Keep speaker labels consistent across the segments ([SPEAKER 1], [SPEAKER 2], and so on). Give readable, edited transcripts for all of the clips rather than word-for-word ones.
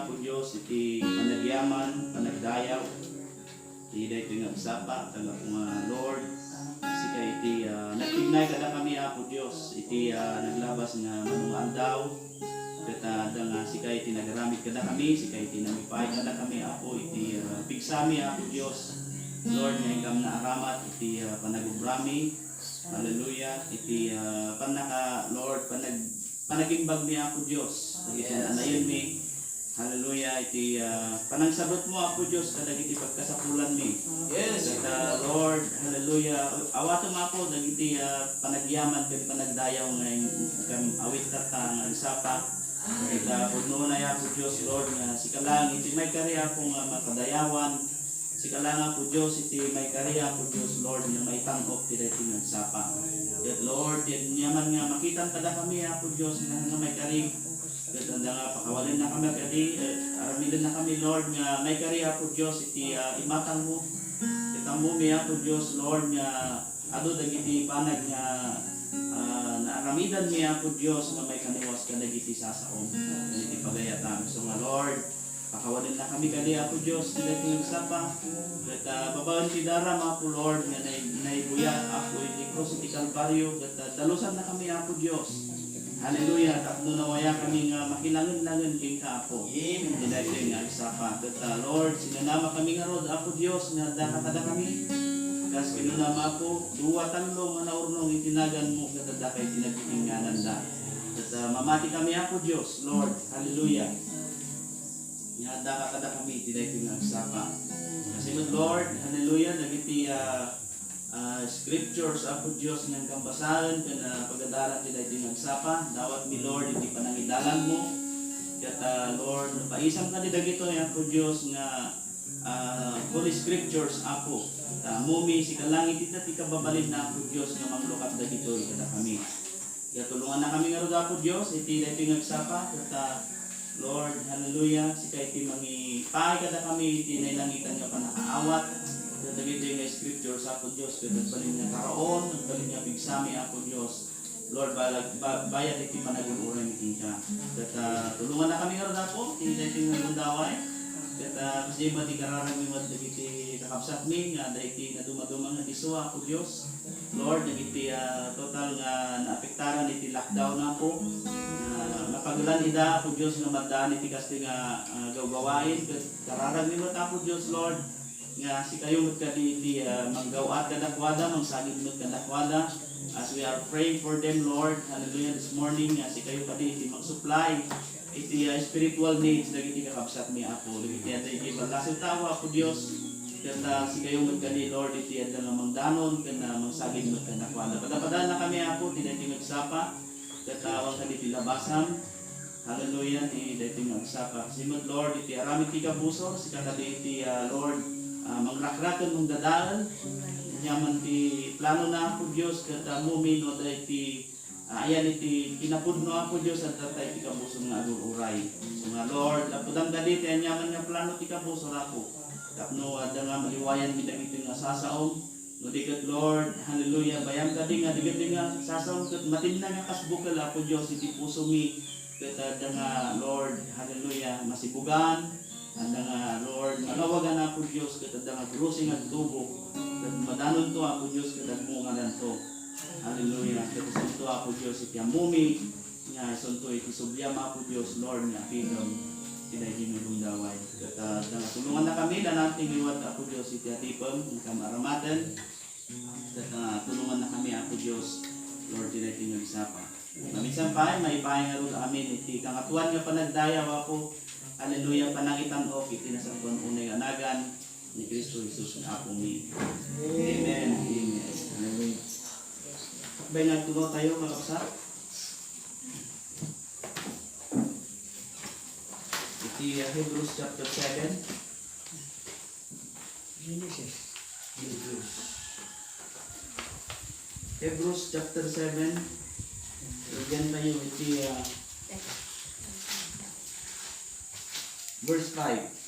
[SPEAKER 1] Apo Diyos iti panagyaman, panagdayaw. Iti ito nga usapa, taga po nga Lord. Sika iti nagtignay kada kami Apo Diyos. Iti naglabas nga manungandaw. Kata nga sika iti nagaramit kada kami, sika iti namipay kada kami Apo. Iti pigsami Apo Diyos. Lord nga ingam na aramat iti panagubrami. Hallelujah. Iti Lord panagimbag mi Apo Diyos. Iti anayon mi. Hallelujah. Iti panagsabot mo Apo Diyos kadag iti pagkasapulan mi.
[SPEAKER 2] Yes.
[SPEAKER 1] At Lord, hallelujah. Awato mo Apo dag iti panagyaman ken panagdayaw ngayon kam awit ta nga isapa. Kita puno na Apo Diyos Lord nga sikalang iti may kari Apo nga makadayawan. Sikalang Apo Diyos iti may kari Apo Diyos Lord nga may tangok ti iti nagsapa. Yet Lord, yan yaman nga makitan kada kami Apo Diyos nga may kari. Ganda nga pakawalin na kami kadi, aramilin na kami Lord nga may kari Apo Diyos iti imatang mo. Itang mo mi Apo Diyos Lord nga ado dagiti panag nga naaramidan mi Apo Diyos nga may kaniwas ka dagiti sasaom. Iti pagayatan. So nga Lord, pakawalin na kami kadi Apo Diyos iti nagsapa. At babawan ti daram Apo Lord nga naibuyat Apo iti krus iti Kalbaryo. At dalusan na kami Apo Diyos. Hallelujah. Tapno nawaya kami nga makilangan-langan king Apo.
[SPEAKER 2] Amen.
[SPEAKER 1] Dinayti nga isapa. At Lord, sinanama kami nga rod Apo Diyos nga dakakada kami. Kas kinunama Apo, duwa tanlo nga naurnong itinagan mo katada kay tinagitinganan da. At mamati kami Apo Diyos, Lord. Hallelujah. Nga dakakada kami dinayti nga isapa. Kasi Lord, hallelujah, nagiti scriptures Apo Diyos ng kambasahan kana pagadalan ti daytoy nagsapa dawat mi Lord iti panangidalan mo ket Lord paisam ka ni dagito Apo Diyos nga holy scriptures Apo mumi si kalangit iti kababalin na Apo Diyos nga manglukat dagitoy kada kami ket tulungan na kami nga rod Apo Diyos iti daytoy nagsapa ket Lord hallelujah si kay iti mangipay kada kami iti nailangitan nga panakaawat. Dagito yung scripture sa Apo Diyos, kaya nagbalin niya karoon, nagbalin niya bigsami Apo Diyos. Lord, bayad iti panagunuran iti siya. At tulungan na kami nga rin Apo, hindi iti nga daway. At kasi ba di kararang mi mat dagiti kakapsat mi, nga dagiti na dumadumang iti suwa Apo Diyos. Lord, dagiti total nga naapektaran iti lockdown na Apo. Napagulan ida Apo Diyos nga magdaan iti kasi nga gawgawain. Kararang mi mat Apo Diyos, Lord. Nga si kayo magkadi di manggawat kadakwada, mangsagid mo kadakwada as we are praying for them Lord, hallelujah, this morning nga si kayo kadi di mag-supply iti spiritual needs dagiti kakabsat mi Apo dagiti aday gibalasyo tawa Apo Dios ket si kayo magkadi Lord iti adda nga mangdanon ken mangsagid mo kadakwada padapadaan na kami Apo ti daytoy magsapa ket awang kadi labasan. Hallelujah, ti daytoy magsapa simot Lord iti aramid ti kabusor si kadadi iti Lord mangrakraton mong dadalan nyaman ti plano na Apo Diyos kata mumin o dahil ti ayan iti pinapudno Apo Diyos at tatay ti kabusong nga agururay so nga Lord lapudang dali ti nyaman nga plano ti kabusong Apo tapno ada nga maliwayan midagito nga sasaom no dikat Lord hallelujah bayang kadi nga digat nga sasaom kat matinna nga kasbukal Apo Diyos iti puso mi kata ada nga Lord hallelujah masibugan anda nga Lord, malawagan na Apo Diyos katanda nga grusing at tubo kat madanon to Apo Diyos katagmo nga lanto. Hallelujah. Katasan to Apo Diyos iti amumi nga isunto iti subyam Apo Diyos Lord nga pidom tinay ginulong daway. Katanda nga tulungan na kami na nating liwat Apo Diyos iti atipon ng kamaramatan. Katanda tulungan na kami Apo Diyos Lord tinay tinag-isapa. Maminsan pa may ipahinga rin amin iti kangatuan nga panagdayaw Apo. Hallelujah, panangitan o itinasagpuan unay anagan ni Kristo Jesus ng Apo mi. Amen. Amen. Hallelujah. Bakbay nga tulo tayo mga kapsat. Iti Hebrews chapter 7.
[SPEAKER 2] Genesis.
[SPEAKER 1] Hebrews chapter 7. Lagyan tayo iti verse 5.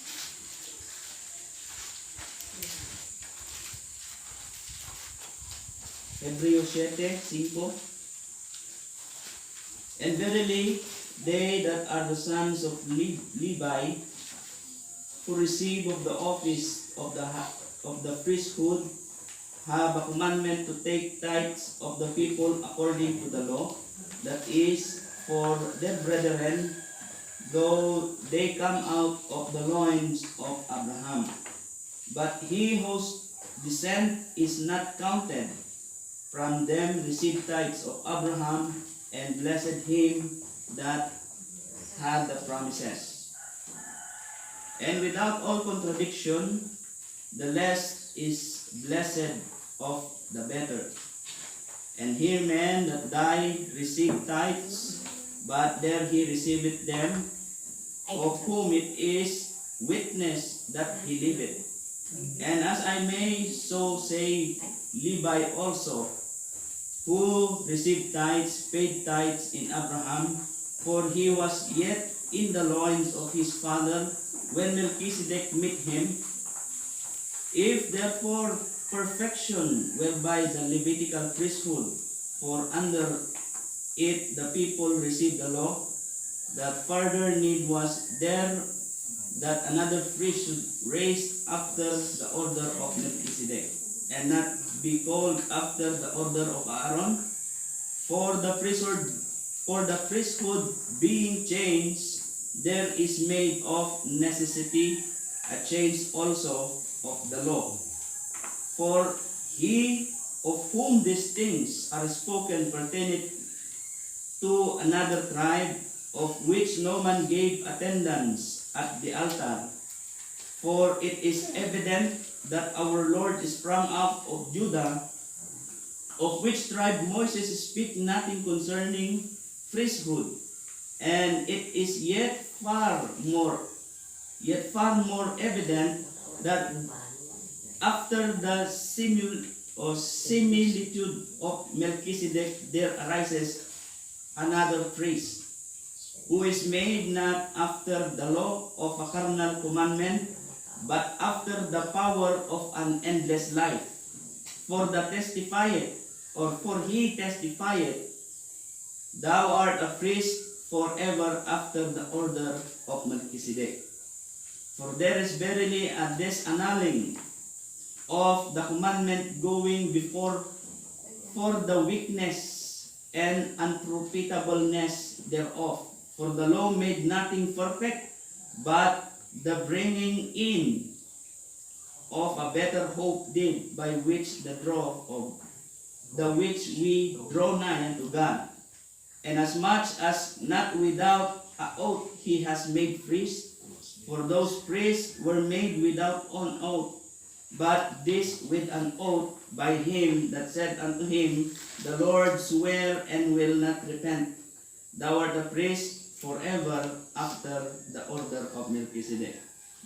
[SPEAKER 1] Hebreos 7:5. And verily, they that are the sons of Levi, who receive of the office of the priesthood, have a commandment to take tithes of the people according to the law, that is, for their brethren, though they come out of the loins of Abraham. But he whose descent is not counted from them received tithes of Abraham, and blessed him that had the promises. And without all contradiction, the less is blessed of the better. And here men that died received tithes, but there he receiveth them, of whom it is witness that he liveth. And as I may so say, Levi also, who received tithes, paid tithes in Abraham, for he was yet in the loins of his father when Melchizedek met him. If therefore perfection whereby the Levitical priesthood, for under it the people received the law, that further need was there that another priest should raise after the order of Melchizedek, and not be called after the order of Aaron. For the priesthood being changed, there is made of necessity a change also of the law. For he of whom these things are spoken pertaineth to another tribe, of which no man gave attendance at the altar. For it is evident that our Lord is sprung up of Judah, of which tribe Moses speak nothing concerning priesthood. And it is yet far more evident that after the similitude of Melchizedek there arises another priest, who is made not after the law of a carnal commandment, but after the power of an endless life. For he testifieth, thou art a priest forever after the order of Melchizedek. For there is verily a disannulling of the commandment going before, for the weakness and unprofitableness thereof. For the law made nothing perfect, but the bringing in of a better hope did, by which which we draw nigh unto God. And as much as not without a oath he has made priests, for those priests were made without an oath, but this with an oath by him that said unto him, the Lord sware and will not repent, thou art a priest forever after the order of Melchizedek.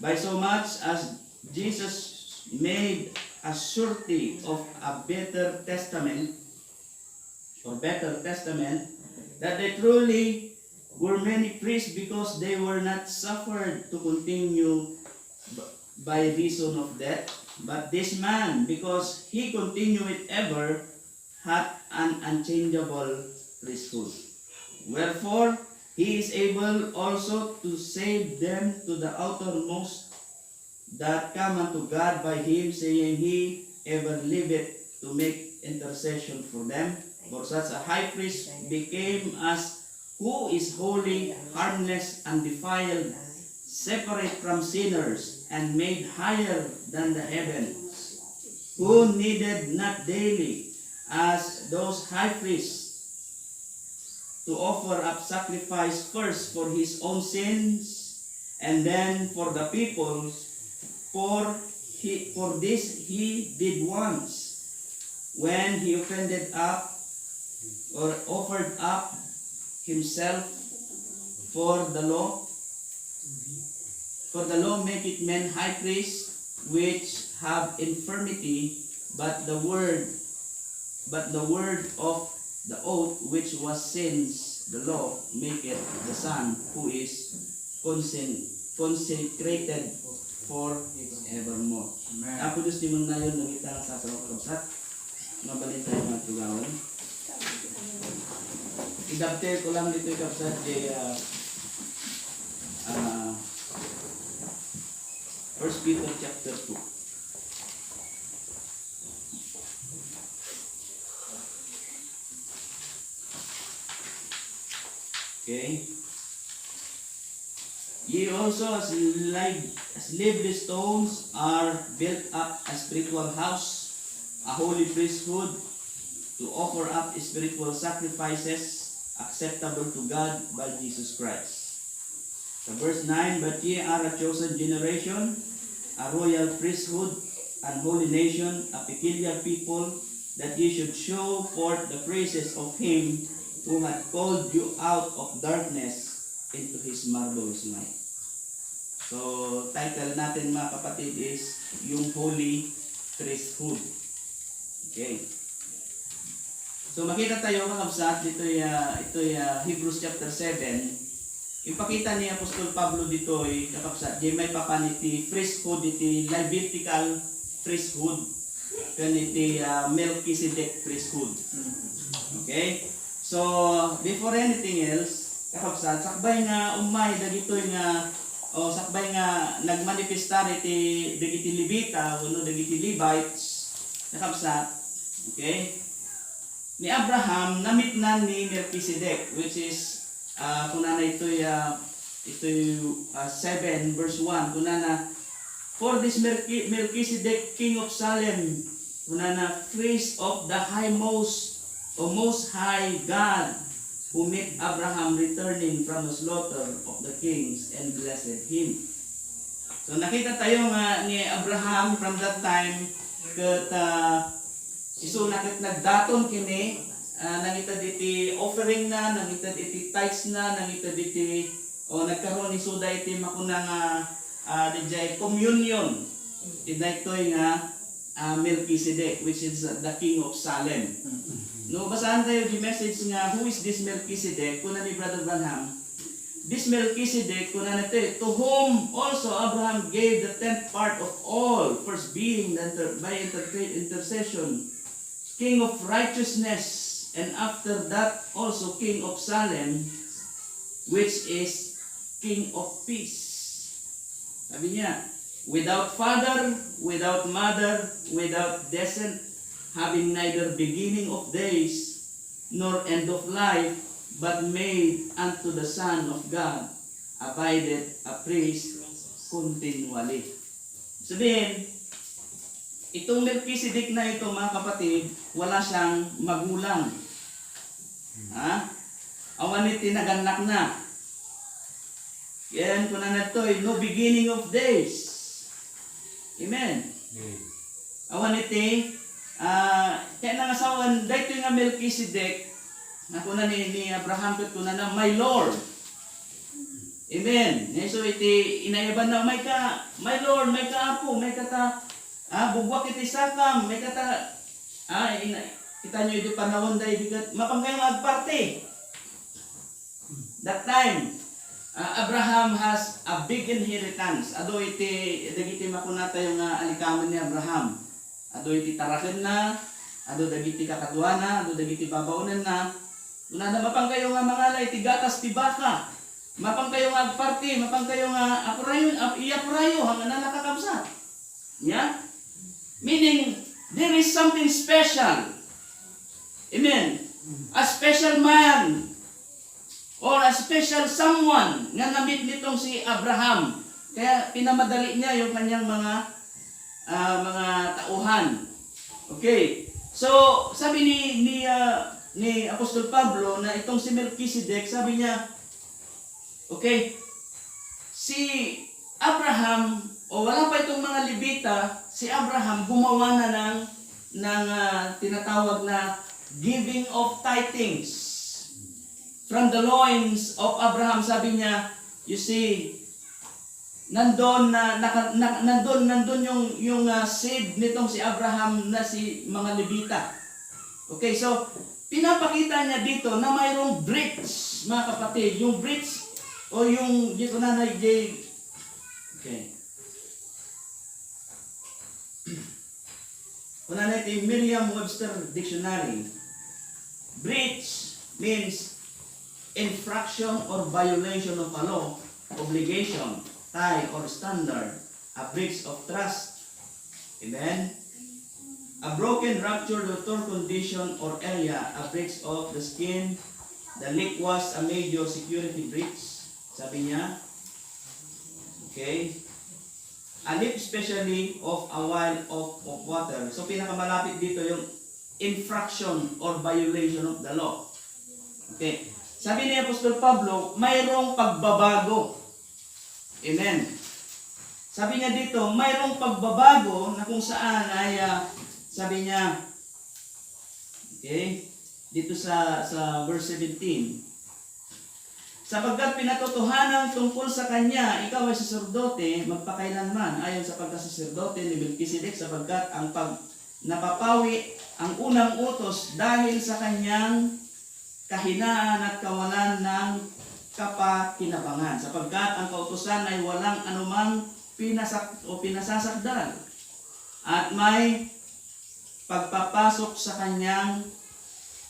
[SPEAKER 1] By so much as Jesus made a surety of a better testament, that they truly were many priests, because they were not suffered to continue by reason of death. But this man, because he continued ever, hath an unchangeable priesthood. Wherefore, he is able also to save them to the outermost that come unto God by him, saying, he ever liveth to make intercession for them. For such a high priest became as who is holy, harmless, undefiled, separate from sinners, and made higher than the heavens, who needed not daily, as those high priests, to offer up sacrifice first for his own sins, and then for the people's. For this he did once, when he offended up, or offered up himself for the law. For the law maketh men high priests which have infirmity, but the word of the oath which was since the law maketh the Son, who is consecrated for evermore. Ako Diyos di mong nayon ng itang sa sarong karusat, mabalin tayo mga tugawan. idapter ko lang dito kapsat di 1 Peter chapter 2. Okay. Ye also as lively stones are built up a spiritual house, a holy priesthood, to offer up spiritual sacrifices acceptable to God by Jesus Christ. So verse 9, but ye are a chosen generation, a royal priesthood, an holy nation, a peculiar people, that ye should show forth the praises of him who hath called you out of darkness into his marvelous light. So, title natin mga kapatid is yung Holy Priesthood. Okay. So, makita tayo mga kapsat, ito Hebrews chapter 7. Ipakita ni Apostol Pablo dito ay kapsat, di may papaniti priesthood, iti Levitical priesthood, kaniti Melchizedek priesthood. Okay? So, before anything else, kapsat, sakbay nga umay dagito nga sakbay nga nagmanifestar iti dagiti Levita uno dagiti Levites kapsat. Okay? Ni Abraham namitnan ni Melchizedek, which is kunana ito 7 verse 1 kunana, for this Melchizedek king of Salem kunana, priest of the highmost o most high God, who met Abraham returning from the slaughter of the kings and blessed him. So nakita tayo nga ni Abraham from that time kat iso nakit nagdaton kini nangita diti offering na, nangita diti tithes na, nangita diti nagkaroon ni suda iti makunang DJ communion. Idaytoy nga Melchizedek, which is the king of Salem. No, basahan tayo di message nga, who is this Melchizedek? Kuna ni Brother Branham, this Melchizedek, kuna natin, to whom also Abraham gave the 10th part of all, first being by intercession, king of righteousness, and after that also king of Salem, which is king of peace. Sabi niya, without father, without mother, without descent, having neither beginning of days nor end of life, but made unto the Son of God, abideth a priest continually. Sabihin, itong Melchizedek na ito mga kapatid, wala siyang magulang. Awan iti naganak na. Yan ko na natoy, no beginning of days. Amen. Awan iti kaya nangasawan, dahito nga Melchizedek, na kuna ni Abraham kat kuna na, my Lord. Amen. So iti inayaban na, my Lord, may ka apo, may kata, bugwak iti sakam, may kata, kita nyo iti panahon dahil bigat, mapanggayong agparte. That time, Abraham has a big inheritance. Ado iti, dagiti makunata yung alikaman ni Abraham. Ado iti taraken na, ado dagiti kakatuana, ado dagiti babaunan na. Una na mapang kayo nga mga iti gatas ti baka. Mapang kayo nga agparti, mapang kayo nga iapurayo hanggang na nakakabsat. Yeah? Meaning, there is something special. Amen. A special man or a special someone nga namit nitong si Abraham. Kaya pinamadali niya yung kanyang mga tauhan. Okay. So, sabi ni Apostol Pablo na itong si Melchizedek, sabi niya, okay, si Abraham, o wala pa itong mga Levita, si Abraham gumawa na ng tinatawag na giving of tithings. From the loins of Abraham, sabi niya, you see, nandun yung seed nitong si Abraham na si mga Levita. Okay, so pinapakita niya dito na mayroong bridge, mga kapatid. Yung bridge o yung dito na okay. Una natin Merriam-Webster Dictionary. Bridge means infraction or violation of a law, obligation, tie or standard, a breach of trust. Amen? A broken, ruptured, or torn condition or area, a breach of the skin. The leak was a major security breach. Sabi niya, okay? A leak especially of a while of water. So pinakamalapit dito yung infraction or violation of the law. Okay. Sabi ni Apostol Pablo, mayroong pagbabago. Amen. Sabi niya dito, mayroong pagbabago na kung saan ay sabi niya, okay, dito sa verse 17. Sapagkat pinatotohanan tungkol sa kanya, ikaw ay saserdote magpakailanman ayon sa pagkasaserdote ni Melchizedek, sapagkat ang napapawi ang unang utos dahil sa kanyang kahinaan at kawalan ng kapakinabangan, sapagkat ang kautusan ay walang anumang pinasasakdal at may pagpapasok sa kanyang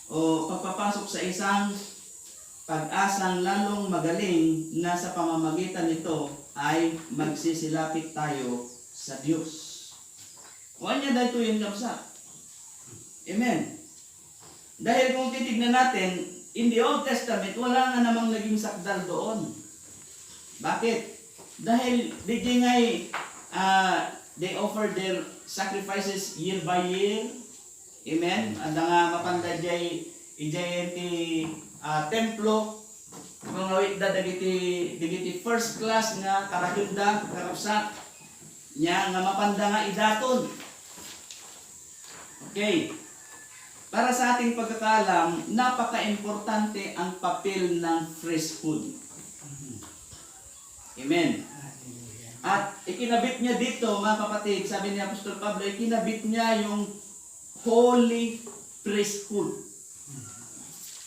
[SPEAKER 1] pagpapasok sa isang pag-asang lalong magaling na sa pamamagitan nito ay magsisilapit tayo sa Diyos. Huwag niya dahil ito yung kapsa. Amen. Dahil kung titignan natin, in the Old Testament, wala nga namang naging sakdal doon. Bakit? Dahil they offer their sacrifices year by year. Amen. Ang nga mapanda ijay templo, mga wikda dagiti first class nga karagunda, karapsat, niya nga mapanda nga idaton. Okay. Para sa ating pagkakalam, napaka-importante ang papel ng priesthood. Amen. At ikinabit niya dito, mga kapatid, sabi ni Apostol Pablo, ikinabit niya yung holy priesthood.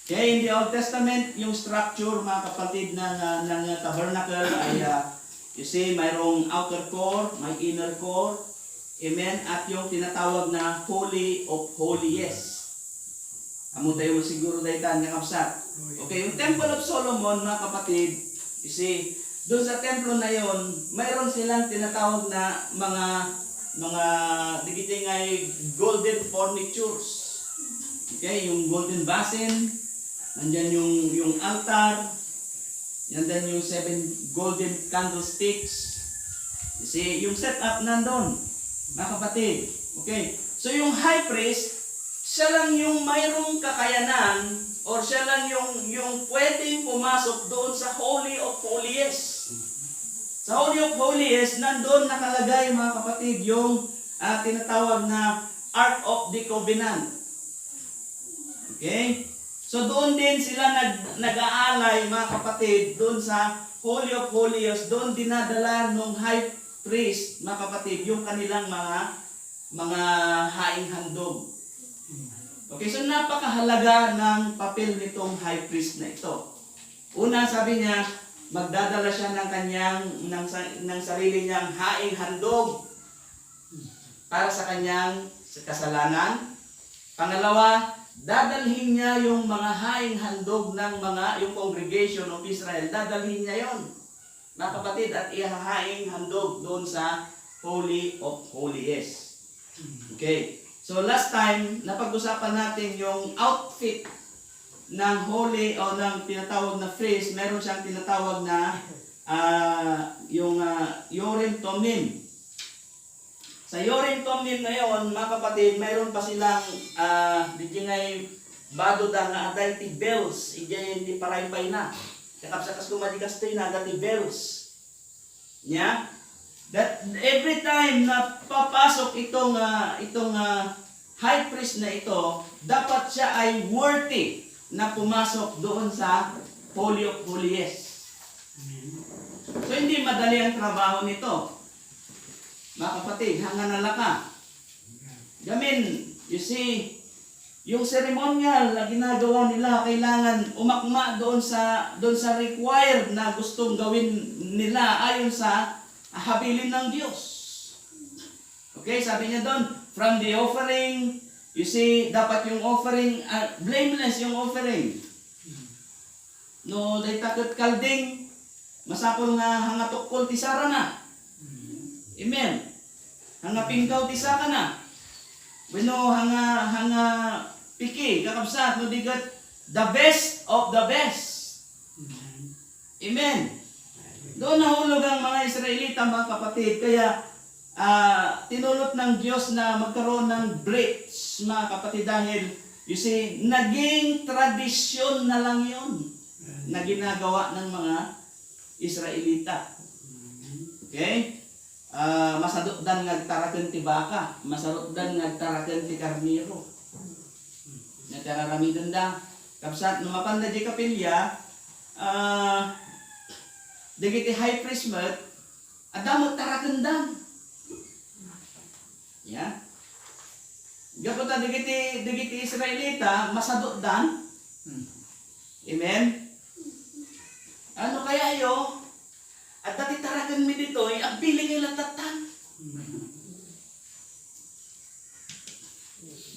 [SPEAKER 1] Okay, in the Old Testament, yung structure, mga kapatid, ng tabernacle ay, you see, mayroong outer core, may inner core, amen, at yung tinatawag na Holy of Holiest. Amo tayo mo siguro daytan nga kapsat. Okay, yung Temple of Solomon, mga kapatid, you see, doon sa templo na yon, mayroon silang tinatawag na mga digiti nga golden furnitures. Okay, yung golden basin, nandyan yung altar, nandyan yung 7 golden candlesticks. You see, yung setup nandun, mga kapatid. Okay, so yung high priest, siya lang yung mayroong kakayanan or siya lang yung pwedeng pumasok doon sa Holy of Holiest. Sa Holy of Holiest, nandun nakalagay, mga kapatid, yung tinatawag na Ark of the Covenant. Okay? So doon din sila nag-aalay, mga kapatid, doon sa Holy of Holiest, doon dinadala ng high priest, mga kapatid, yung kanilang mga haing handog. Okay, so napakahalaga ng papel nitong high priest na ito. Una, sabi niya, magdadala siya ng sarili niyang haing handog para sa kanyang kasalanan. Pangalawa, dadalhin niya yung mga haing handog ng yung congregation of Israel. Dadalhin niya yon, mga kapatid, at ihahaing handog doon sa Holy of Holiest. Okay. So last time, napag-usapan natin yung outfit ng holy o ng tinatawag na priest. Meron siyang tinatawag na yung Urim Tumim. Sa Urim Tumim na yon, mga kapatid, meron pa silang dijingay baduda nga aday ti bells. Ijay hindi paraypay na. Kakapsakas kumadigastoy na aday ti bells. Nya? That every time na papasok itong high priest na ito, dapat siya ay worthy na pumasok doon sa Holy of Holiest. So hindi madali ang trabaho nito, mga kapatid, hanggang nalaka. Gamin, you see, yung ceremonial na ginagawa nila, kailangan umakma doon sa required na gustong gawin nila ayon sa habilin ng Diyos. Okay, sabi niya doon, from the offering, you see, dapat yung offering, blameless yung offering. No day takot kalding masapol nga hangatukol ti Sara na. Amen. Hanga pingkaw ti saka na. Bueno hanga piki kakabsat no digat the best of the best. Amen. Doon nahulog ang mga Israelita, mga kapatid. Kaya tinulot ng Diyos na magkaroon ng breach, mga kapatid, dahil you see, naging tradisyon na lang yun na ginagawa ng mga Israelita. Okay? Masadot-dan ngagtaraken ti baka, masarot-dan ngagtaraken ti karniro. Natararami ganda. Kapsat, numapanda di kapilya, digiti high priest mat, adamot taraken dan. Ya. Gaputa digiti Israelita, masadot-dan. Amen? Ano kaya yo? At dati tarakan mi dito, agbili kay latatan.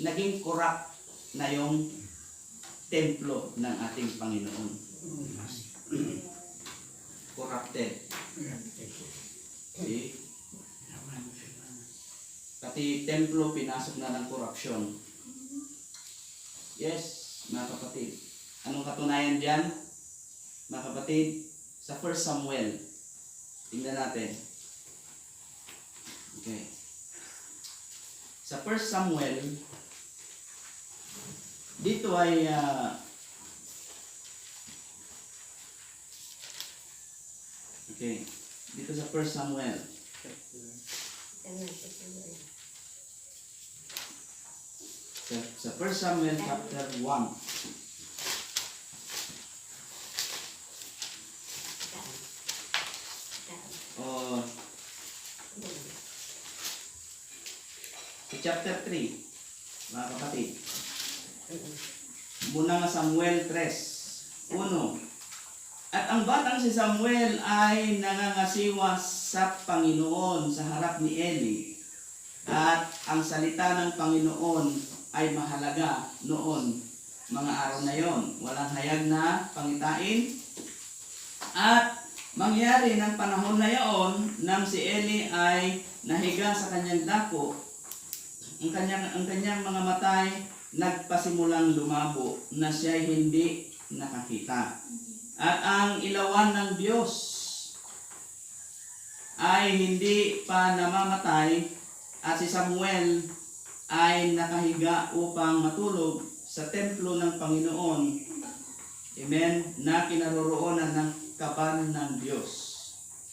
[SPEAKER 1] Naging corrupt na yung templo ng ating Panginoon. Corrupted. See? Pati templo pinasok na ng corruption. Yes, mga kapatid. Anong katunayan diyan? Mga kapatid, sa 1 Samuel. Tingnan natin. Okay. Sa 1 Samuel, dito ay okay. Dito sa 1 Samuel. Sa 1 Samuel chapter 1. Chapter 3, mga kapatid. Muna nga Samuel 3:1. At ang batang si Samuel ay nangangasiwa sa Panginoon sa harap ni Eli. At ang salita ng Panginoon ay mahalaga noon, mga araw na yon. Walang hayag na pangitain. At mangyari ng panahon na yon, nang si Eli ay nahiga sa kanyang dako, ang kanyang mga matay nagpasimulang lumabo na siya'y hindi nakakita. At ang ilawan ng Diyos ay hindi pa namamatay at si Samuel ay nakahiga upang matulog sa templo ng Panginoon. Amen. Na kinaroroonan ng kaban ng Diyos.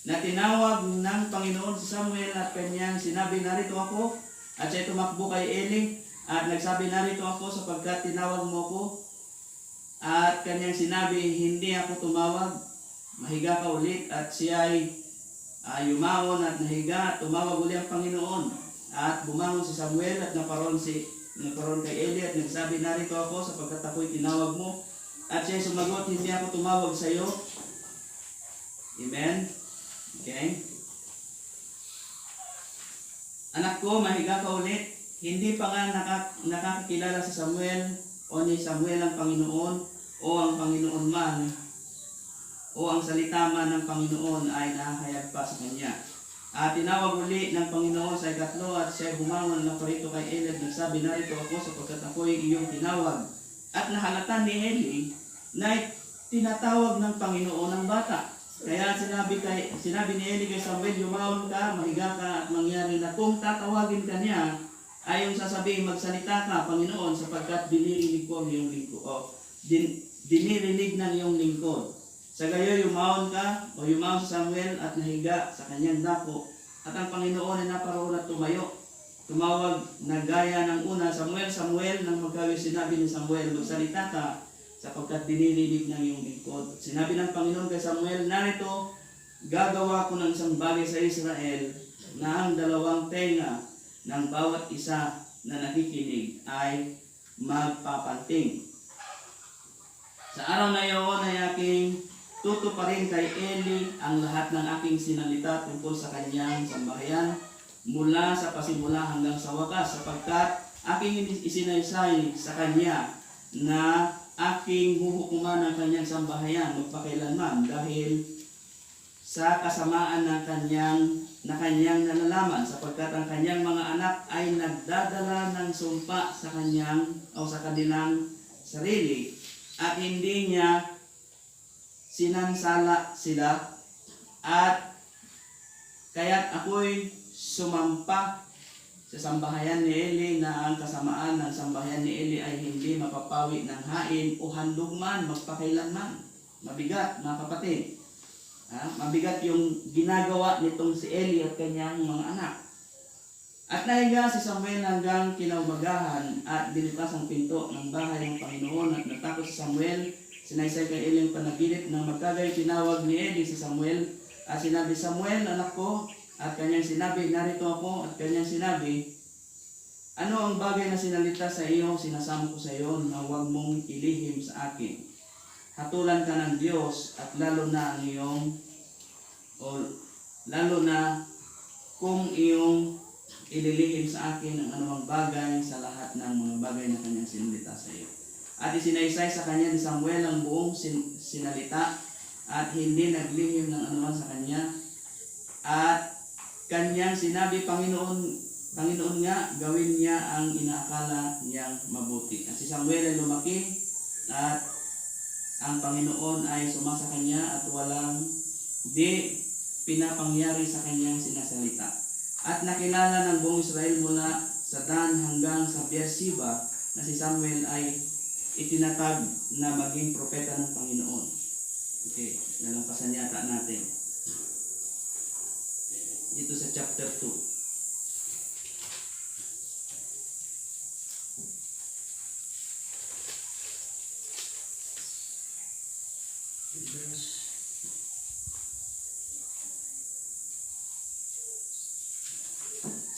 [SPEAKER 1] Na tinawag ng Panginoon si Samuel at kanyang sinabi, narito ako. At siya tumakbo kay Eli at nagsabi, narito ako sapagkat tinawag mo ko. At kanyang sinabi, hindi ako tumawag, mahiga ka ulit. At siya ay yumawon at nahiga, tumawag ulit ang Panginoon. At bumangon si Samuel at naparoon kay Eli at nagsabi, narito ako sapagkat ako'y tinawag mo. At siya sumagot, hindi ako tumawag sa iyo. Amen? Okay? Anak ko, mahiga ka ulit. Hindi pa nga nakakakilala si Samuel o ni Samuel ang Panginoon o ang Panginoon man o ang salita man ng Panginoon ay nakahayag pa sa kanya. At tinawag uli ng Panginoon sa ikatlo at siya bumangon na parito kay Eli at nagsabi, narito ako sapagkat ako'y iyong tinawag. At nahalata ni Eli na tinatawag ng Panginoon ang bata. Kaya sinabi ni Eli kay Samuel, yumawon ka, mahiga ka, at mangyari na kung tatawagin ka niya, ay yung sasabihin, magsalita ka, Panginoon, sapagkat dinirinig ko ang iyong lingkod. Dinirinig ng iyong lingkod. Sa gayo, yumawon ka, o yumawon si Samuel at nahiga sa kanyang dako. At ang Panginoon ay naparoon at tumayo. Tumawag na gaya ng una, Samuel, Samuel, nang magkawi sinabi ni Samuel, magsalita ka, sapagkat dinirinig ng iyong lingkod. Sinabi ng Panginoon kay Samuel, narito, gagawa ko ng isang bagay sa Israel na ang dalawang tenga ng bawat isa na nakikinig ay magpapanting. Sa araw na iyon ay aking tutuparin kay Eli ang lahat ng aking sinalita tungkol sa kanyang sambahayan mula sa pasimula hanggang sa wakas, sapagkat aking isinaysay sa kanya na aking huhukuman ang kanyang sambahayan magpakailanman dahil sa kasamaan ng kanyang nalalaman, sapagkat ang kanyang mga anak ay nagdadala ng sumpa sa kanilang sarili at hindi niya sinansala sila, at kaya't ako'y sumampa sa sambahayan ni Eli na ang kasamaan ng sambahayan ni Eli ay hindi mapapawi ng hain o handog man magpakailanman. Mabigat, mga kapatid. Mabigat yung ginagawa nitong si Eli at kanyang mga anak. At nahiga si Samuel hanggang kinaumagahan at dinipas ang pinto ng bahay ng Panginoon at natakot si Samuel. Sinaysay kay Eli ang panaginip ng magkagay. Tinawag ni Eli si Samuel at sinabi, Samuel, anak ko. At kanyang sinabi, narito ako. At kanyang sinabi, ano ang bagay na sinalita sa iyo, sinasamo ko sa iyo na huwag mong ilihim sa akin. Hatulan ka ng Diyos at lalo na kung iyong ililihim sa akin ang anumang bagay sa lahat ng mga bagay na kanyang sinalita sa iyo. At isinaysay sa kanya ni Samuel ang buong sinalita at hindi naglihim ng anuman sa kanya. At kanyang sinabi, Panginoon nga, gawin niya ang inaakala niyang mabuti. At si Samuel ay lumaki at ang Panginoon ay sumasa kanya at walang di pinapangyari sa kanyang sinasalita. At nakilala ng buong Israel mula sa Dan hanggang sa Beersheba na si Samuel ay itinatag na maging propeta ng Panginoon. Okay, nalampasan yata natin. Dito sa chapter 2.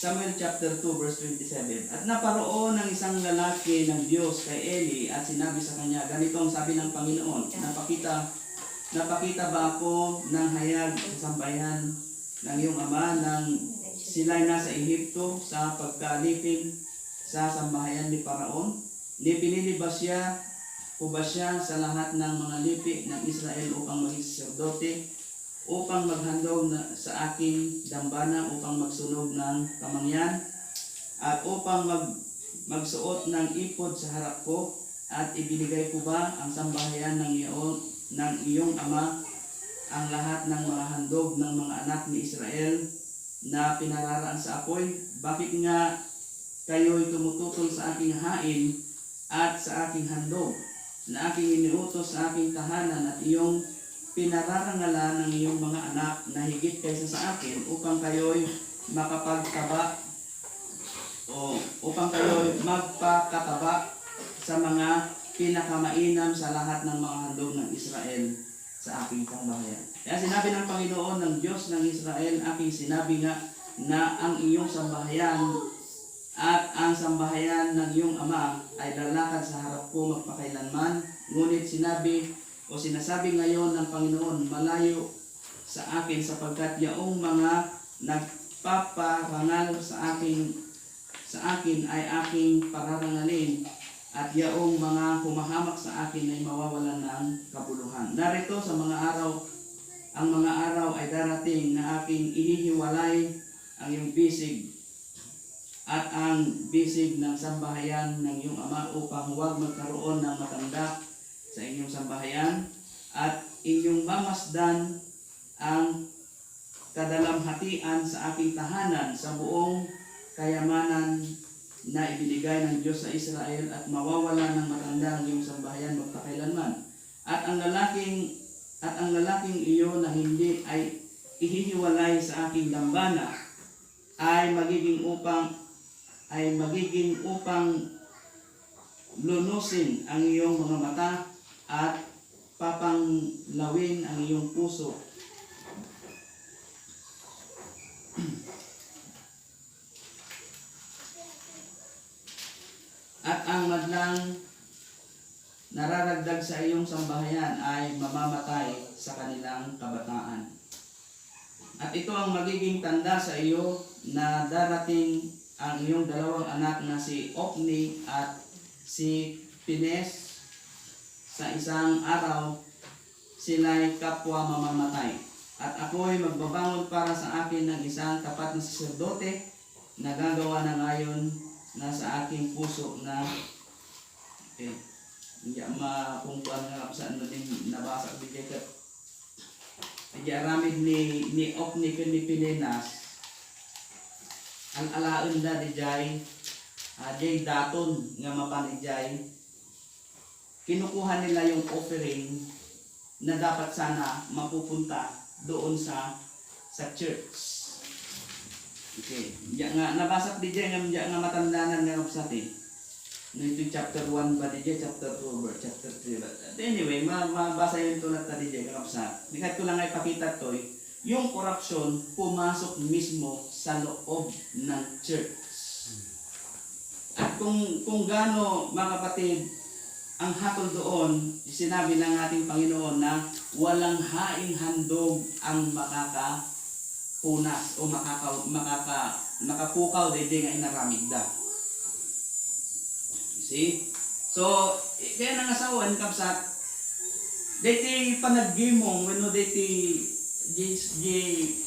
[SPEAKER 1] Samuel chapter 2 verse 27. At naparoon ng isang lalaki ng Diyos kay Eli at sinabi sa kanya, ganito ang sabi ng Panginoon, napakita ba ako ng hayag sa sambayan ng iyong ama nang sila'y nasa Ehipto sa pagkalipin sa sambahayan ni Paraon? Ni pinili ba siya sa lahat ng mga lipi ng Israel upang maging saserdote, upang maghandog sa aking dambana, upang magsunog ng kamangyan, at upang magsuot ng ipod sa harap ko, at ibinigay ko ba ang sambahayan ng iyong ama ang lahat ng mga handog ng mga anak ni Israel na pinararaan sa apoy? Bakit nga kayo'y tumututol sa aking hain at sa aking handog na aking iniutos sa aking tahanan, at iyong pinararangalan ng iyong mga anak na higit kaysa sa akin, upang kayo'y makapagtaba o upang kayo'y magpakataba sa mga pinakamainam sa lahat ng mga handog ng Israel sa aking sambahayan. Kaya sinabi ng Panginoon ng Diyos ng Israel, aking sinabi nga na ang iyong sambahayan at ang sambahayan ng iyong ama ay lalakad sa harap ko magpakailanman. Ngunit sinasabi ngayon ng Panginoon, malayo sa akin, sapagkat yaong mga nagpaparangal sa akin ay aking pararangalin, at yaong mga humahamak sa akin ay mawawalan ng kabuluhan. Narito sa ang mga araw ay darating na aking inihiwalay ang iyong bisig at ang bisig ng sambahayan ng iyong ama, upang huwag magkaroon ng matanda sa inyong sambahayan, at inyong mamasdan ang kadalamhatian sa aking tahanan sa buong kayamanan na ibinigay ng Diyos sa Israel, at mawawala ng matanda ang iyong sambahayan magpakailanman. At ang lalaking iyo na hindi ay ihihiwalay sa aking dambana ay magiging upang lunusin ang iyong mga mata at papanglawin ang iyong puso. At ang madlang nararagdag sa iyong sambahayan ay mamamatay sa kanilang kabataan. At ito ang magiging tanda sa iyo na darating ang iyong dalawang anak na si Ofni at si Pines sa isang araw sila'y kapwa mamamatay. At ako'y magbabangon para sa akin ng isang tapat na saserdote na gagawa ng ayon na sa aking puso na hindi mapungkuan nga sa ano din nabasa ko dito. Hindi aramid ni Opni ni Pilenas ang alaon na di jay jay daton nga mapanijay kinukuha nila yung offering na dapat sana mapupunta doon sa church. Okay. Diya nga nabasa di jay nga matandanan nga kapsati. No ito chapter 1 ba di jay, chapter 2 or chapter 3 ba. Anyway, mabasa yun tulad ta di jay kapsat. Dikat ko lang ay pakita to yung corruption pumasok mismo sa loob ng church. At kung gaano mga kapatid ang hatol doon, sinabi ng ating Panginoon na walang haing handog ang makakapunas o makapukaw dahil nga inaramigda. See? So, kaya nang asawan kapsat, dati panaggimong, ano dati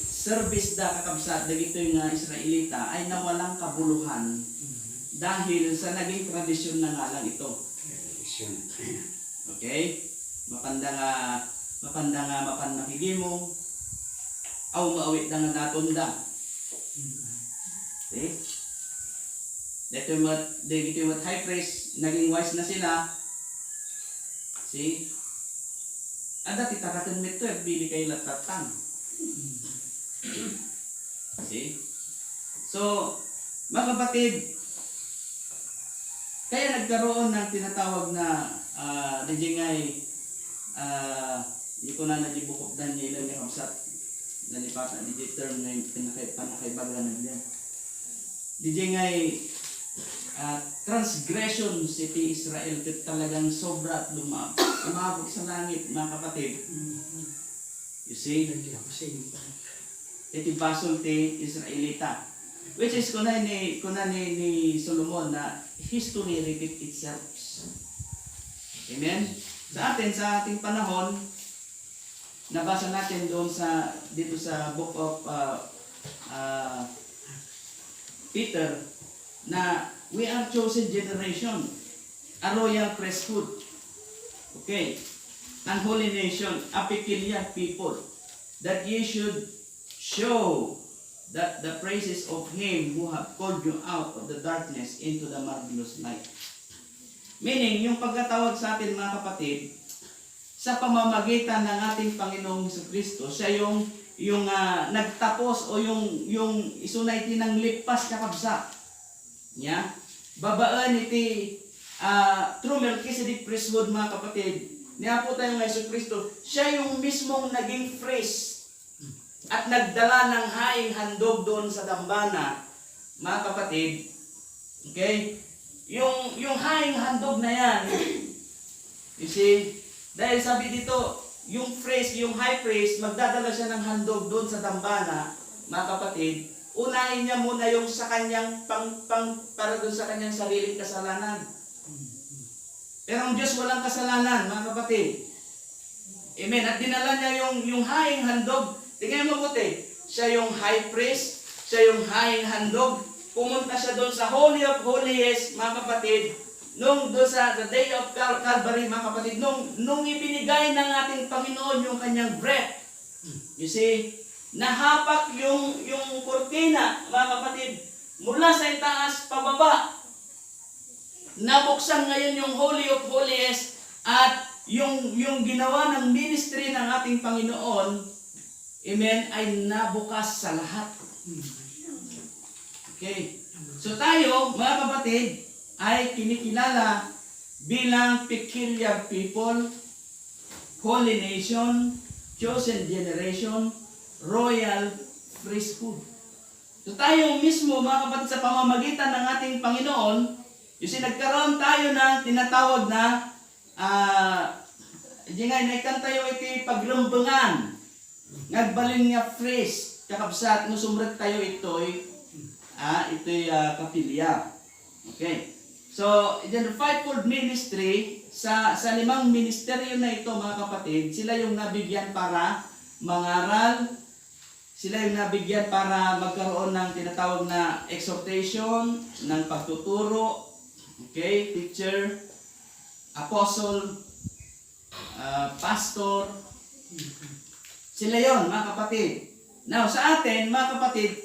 [SPEAKER 1] service da kakabsat dagito yung Israelita ay nawalang kabuluhan dahil sa naging tradisyon na nga lang ito. Okay? Mapanda nga mapan makigimong aw maawit da nga daton da. Okay? Dito yung high priest naging wise na sila. See? Ada titarakan meto at bili kay latatan. See? So, mga kapatid, kaya nagkaroon ng tinatawag na najingay hindi ko na najibukop na niya ilang yung kapsat nalipatan, hindi term na yung panakaibaga na niya. Dijingay transgression city Israel talagang sobra at lumabog sa langit mga kapatid. You see? Iti basol ti Israelita. Which is kuna ni Solomon na history repeat itself. Amen? Sa ating panahon, nabasa natin doon dito sa book of Peter na we are chosen generation, a royal priesthood, okay, an holy nation, a peculiar people, that ye should show that the praises of Him who have called you out of the darkness into the marvelous light. Meaning, yung pagkatawag sa atin mga kapatid, sa pamamagitan ng ating Panginoong Jesucristo, siya yung nagtapos o yung isunay tinang lipas kakabsa. Yeah? Babaan iti through Melchizedek priesthood mga kapatid, niya po tayo ng Jesucristo, siya yung mismong naging priest at nagdala ng haing handog doon sa dambana, mga kapatid. Okay? Yung haing handog na yan, you see, dahil sabi dito, yung priest, yung high priest, magdadala siya ng handog doon sa dambana, mga kapatid, unahin niya muna yung sa kanyang para doon sa kanyang sariling kasalanan. Pero ang Diyos walang kasalanan, mga kapatid. Amen. At dinala niya yung haing handog. Tingnan mo mabuti. Siya yung high priest, siya yung haing handog. Pumunta siya doon sa Holy of Holies, mga kapatid. Nung doon sa the day of Calvary, mga kapatid, nung ibinigay ng ating Panginoon yung kanyang breath. You see, nahapak yung kurtina, mga kapatid, mula sa itaas pababa. Nabuksan ngayon yung Holy of Holies at yung ginawa ng ministry ng ating Panginoon, amen, ay nabukas sa lahat. Okay. So tayo, mga kapatid, ay kinikilala bilang peculiar people, holy nation, chosen generation, royal priesthood. So tayo mismo, mga kapatid, sa pamamagitan ng ating Panginoon, nagkaroon tayo ng tinatawag na naikan tayo iti pagrumbangan. Nagbalin nga priest, kakabsat, no sumret tayo ito'y kapilya. Okay. So, yung fivefold ministry, sa limang ministeryo na ito mga kapatid, sila yung nabigyan para mangaral, sila yung nabigyan para magkaroon ng tinatawag na exhortation, ng pagtuturo, okay, teacher, apostle, pastor, sila yon mga kapatid. Now, sa atin, mga kapatid,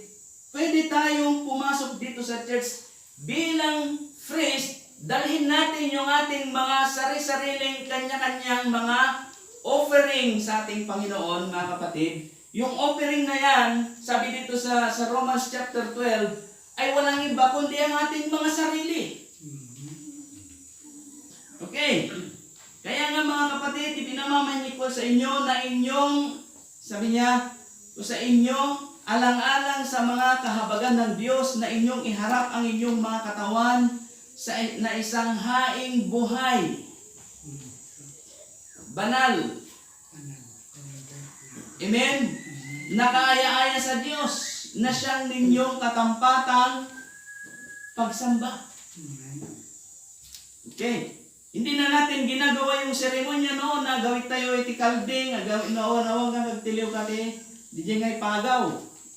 [SPEAKER 1] pwede tayong pumasok dito sa church bilang priest, dalhin natin yung ating mga sari-sariling kanya-kanyang mga offering sa ating Panginoon, mga kapatid. Yung offering na yan, sabi dito sa Romans chapter 12, ay walang iba kundi ang ating mga sarili. Okay. Kaya nga mga kapatid, ipinamamahin ko sa inyo na inyong, sabi niya, sa inyo, alang-alang sa mga kahabagan ng Diyos na inyong iharap ang inyong mga katawan na isang haing buhay. Banal. Amen? Nakaaya-aya sa Diyos na siyang ninyong katampatang pagsamba. Okay. Hindi na natin ginagawa yung seremonya noon na gawit tayo iti kalding, gawin na awang nga nagtiliw kati, di dyan nga'y pagaw.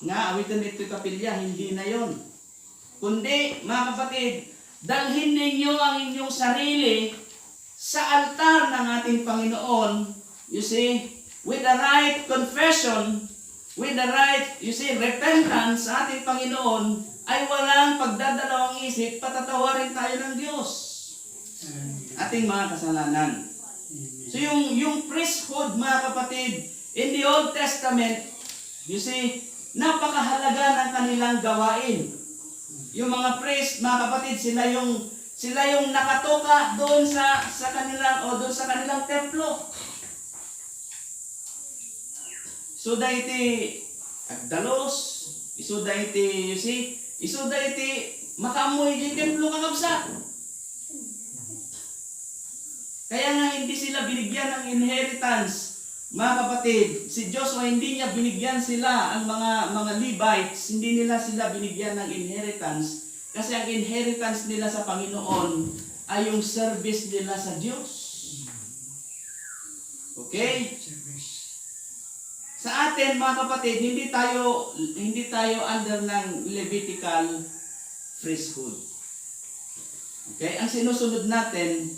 [SPEAKER 1] Nga, awitan ito kapilya, hindi na yon. Kundi, mga kapatid, dalhin ninyo ang inyong sarili sa altar ng ating Panginoon, you see, with the right confession, with the right, you see, repentance sa ating Panginoon, ay walang pagdadalawang isip, patatawarin tayo ng Diyos. Ating mga kasalanan. So yung priesthood, mga kapatid, in the Old Testament, you see, napakahalaga ng kanilang gawain. Yung mga priest, mga kapatid, sila yung nakatoka doon sa kanilang templo. Isuda iti agdalos, isuda iti, you see, isuda iti makamoy di templo kakabsat. Kaya nga hindi sila binigyan ng inheritance. Mga kapatid, si Joshua hindi niya binigyan sila, ang mga Levites, hindi nila sila binigyan ng inheritance kasi ang inheritance nila sa Panginoon ay yung service nila sa Diyos. Okay? Sa atin, mga kapatid, hindi tayo under ng Levitical priesthood. Okay? Ang sinusunod natin,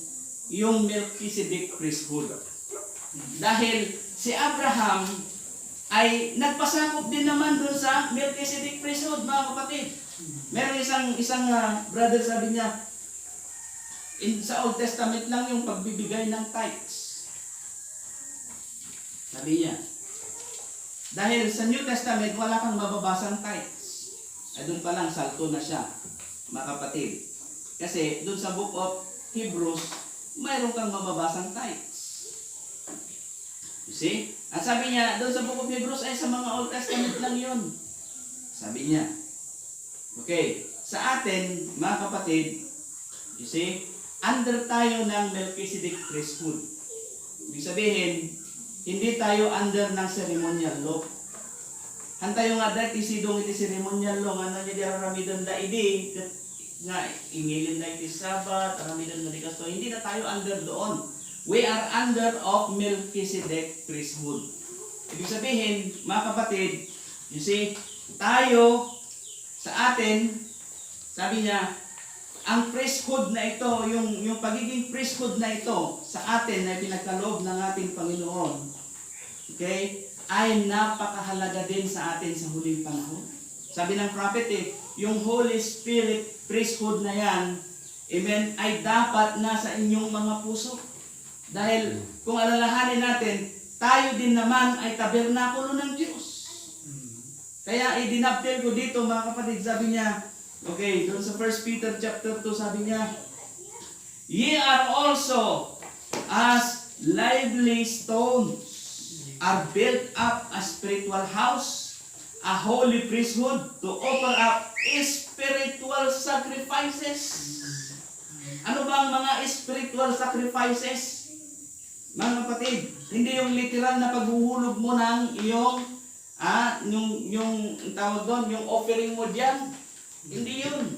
[SPEAKER 1] yung Melchizedek priesthood. Dahil si Abraham ay nagpasakop din naman doon sa Melchizedek priesthood, mga kapatid. Meron isang brother, sabi niya, sa Old Testament lang yung pagbibigay ng tithes. Sabi niya, dahil sa New Testament, wala kang mababasang tithes. Ay doon pa lang, salto na siya, mga kapatid. Kasi doon sa Book of Hebrews, mayroon kang mababasang tithes. You see? At sabi niya, doon sa Book of Hebrews, ay sa mga Old Testament lang yun. Sabi niya. Okay. Sa atin, mga kapatid, you see, under tayo ng Melchizedek priesthood. Ibig sabihin, hindi tayo under ng ceremonial law. Hantayo nga dati sidong iti ceremonial law, ano niya di aramidon da idi, nga ingilin na iti Sabat, aramidon na di kasto. Hindi na tayo under doon. We are under of Melchizedek priesthood. Ibig sabihin, mga kapatid, you see, tayo, sa atin, sabi niya, ang priesthood na ito, yung pagiging priesthood na ito, sa atin na pinagkaloob ng ating Panginoon, okay, ay napakahalaga din sa atin sa huling panahon. Sabi ng prophet yung Holy Spirit priesthood na yan, amen, ay dapat nasa inyong mga puso. Dahil kung alalahanin natin, tayo din naman ay tabernakulo ng Diyos. Kaya idinaptil ko dito, mga kapatid, sabi niya, okay, doon sa 1 Peter chapter 2, sabi niya, ye are also as lively stones, are built up a spiritual house, a holy priesthood, to offer up spiritual sacrifices. Ano ba ang mga spiritual sacrifices? Mga kapatid, hindi yung literal na paghuhulog mo ng iyong yung tawag doon, yung offering mo diyan. Hindi yun.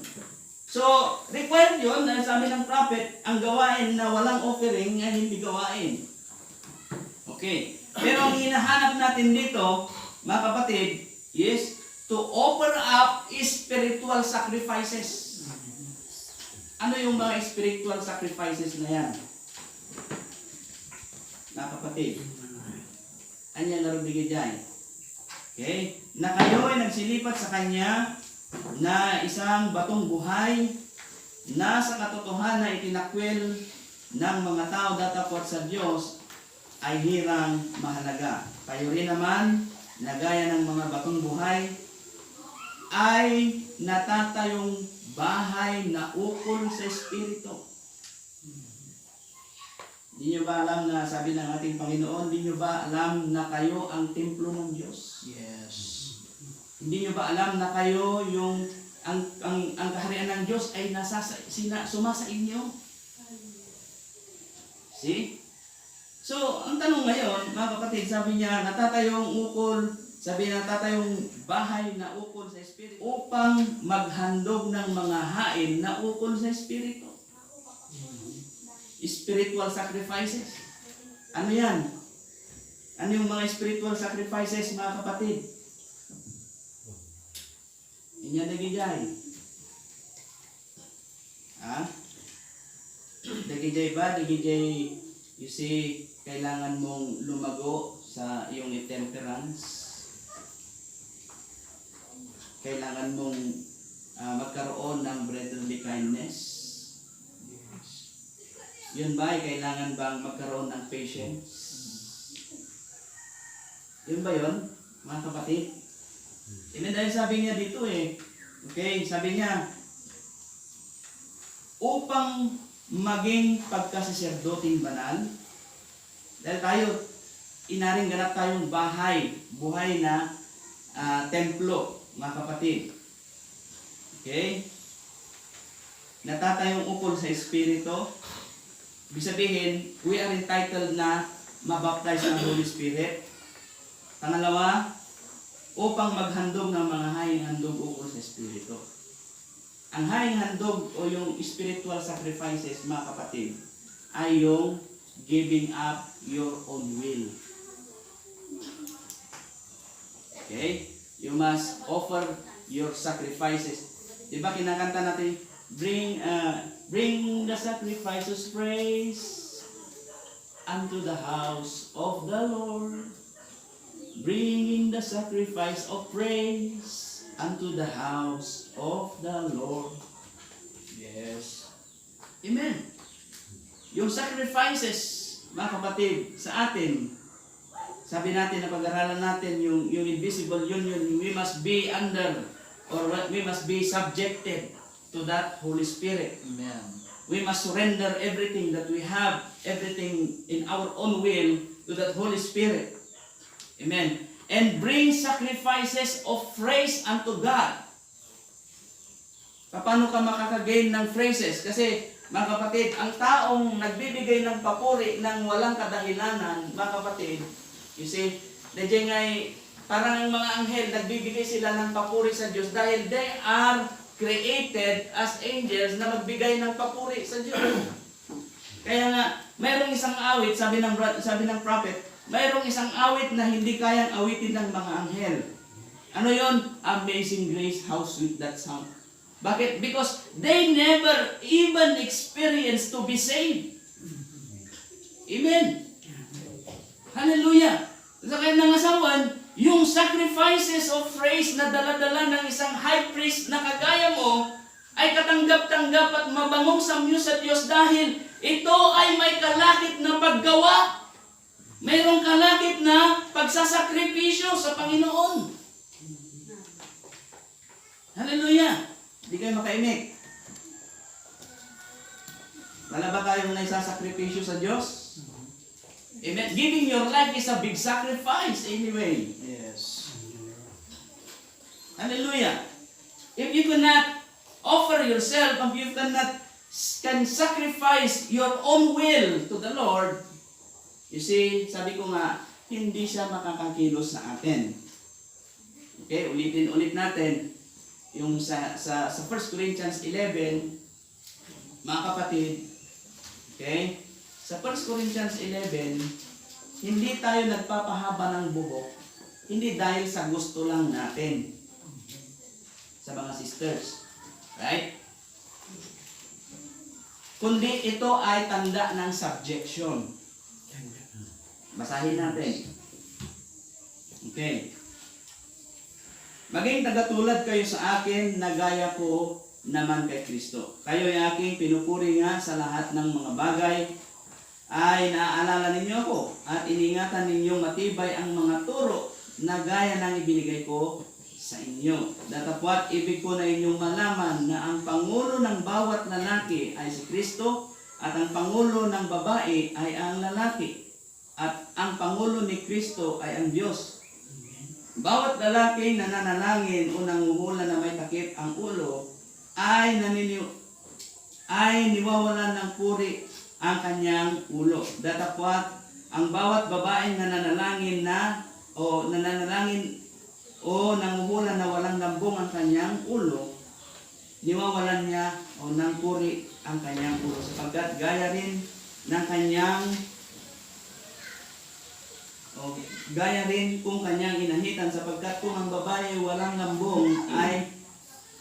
[SPEAKER 1] So, required yun, dahil sabi ng prophet, ang gawain na walang offering ay hindi gawain. Okay. Pero ang hinahanap natin dito, mga kapatid, is to offer up spiritual sacrifices. Ano yung mga spiritual sacrifices na yan? Mga kapatid, anya narubigay dyan. Okay? Na kayo ay nagsilipat sa Kanya na isang batong buhay na sa katotohanan na itinakwil ng mga tao datapot sa Diyos ay hirang mahalaga. Kayo rin naman, na gaya ng mga batong buhay, ay natatayong bahay na ukol sa Espiritu. Hindi nyo ba alam na sabi ng ating Panginoon, hindi nyo ba alam na kayo ang templo ng Diyos?
[SPEAKER 2] Yes.
[SPEAKER 1] Hindi nyo ba alam na kayo yung ang kaharian ng Diyos ay sumasa inyo? See? So, ang tanong ngayon, mga kapatid, sabi niya, natatayong ukol, sabi na natatayong bahay na ukol sa Espiritu upang maghandog ng mga hain na ukol sa Espiritu. Spiritual sacrifices. Ano yan? Ano yung mga spiritual sacrifices, mga kapatid? Inya dagijay. Ha? Dagijay ba? Dagijay, you see, kailangan mong lumago sa iyong intemperance. Kailangan mong magkaroon ng brotherly kindness. Yun ba ay kailangan bang magkaroon ng patience? Yun ba yun, mga kapatid? Dahil sabi niya dito okay, sabi niya, upang maging pagkasaserdoteng banal, dahil tayo, inaring ganap tayong buhay na templo, mga kapatid. Okay? Natatayong ukol sa Espiritu. Ibig sabihin, we are entitled na mabaptize ng Holy Spirit. Pangalawa, upang maghandog ng mga haing handog ukol sa Espiritu. Ang haing handog o yung spiritual sacrifices, mga kapatid, ay yung giving up your own will. Okay? You must offer your sacrifices. Diba kinakanta natin, bring the sacrifices praise unto the house of the Lord. Bring in the sacrifice of praise unto the house of the Lord. Yes. Amen. Yung sacrifices, mga kapatid, sa atin, sabi natin na pag-aralan natin yung invisible union, we must be under or we must be subjected to that Holy Spirit.
[SPEAKER 2] Amen.
[SPEAKER 1] We must surrender everything that we have, everything in our own will to that Holy Spirit. Amen. And bring sacrifices of praise unto God. Paano ka makakagain ng praises? Kasi, mga kapatid, ang taong nagbibigay ng papuri ng walang kadahilanan, mga kapatid, you see, nandiyan ngay, parang ang mga anghel, nagbibigay sila ng papuri sa Diyos dahil they are created as angels na magbigay ng papuri sa Diyos. Kaya nga, mayroong isang awit, sabi ng prophet, mayroong isang awit na hindi kayang awitin ng mga anghel. Ano yon? Amazing grace, how sweet that sound. Bakit? Because they never even experienced to be saved. Amen. Hallelujah. Sa kanyang nangasawan, yung sacrifices of praise na dala-dala ng isang high priest na kagaya mo, ay katanggap-tanggap at mabangong samyo sa Diyos dahil ito ay may kalakip na paggawa. Mayroong kalakip na pagsasakripisyo sa Panginoon. Hallelujah. Hindi kayo makaimik. Wala ba kayong naisasakripisyo sa Diyos? Amen. Giving your life is a big sacrifice anyway.
[SPEAKER 2] Yes.
[SPEAKER 1] Hallelujah. If you cannot offer yourself, if you can sacrifice your own will to the Lord, you see, sabi ko nga, hindi siya makakakilos sa atin. Okay, ulitin ulit natin. yung sa 1 Corinthians 11, mga kapatid, okay? Sa 1 Corinthians 11, hindi tayo nagpapahaba ng buhok, hindi dahil sa gusto lang natin sa mga sisters. Right? Kundi ito ay tanda ng subjection. Basahin natin. Okay. Maging tagatulad kayo sa akin na gaya ko naman kay Kristo. Kayo ay aking pinupuri nga sa lahat ng mga bagay ay naaalala ninyo ako at iningatan ninyong matibay ang mga turo na gaya ng ibinigay ko sa inyo. Datapwat ibig ko na inyong malaman na ang pangulo ng bawat lalaki ay si Kristo at ang pangulo ng babae ay ang lalaki at ang pangulo ni Kristo ay ang Diyos. Bawat lalaki na nanalangin o nanguhula na may takip ang ulo ay niwawalan ng puri ang kanyang ulo. Datapwat ang bawat babaeng nananalangin o nanguhula na walang lambong ang kanyang ulo, niwawalan niya o ng puri ang kanyang ulo sapagkat gaya rin ng kanyang gaya rin kung kanyang inahitan sapagkat kung ang babae walang lambong ay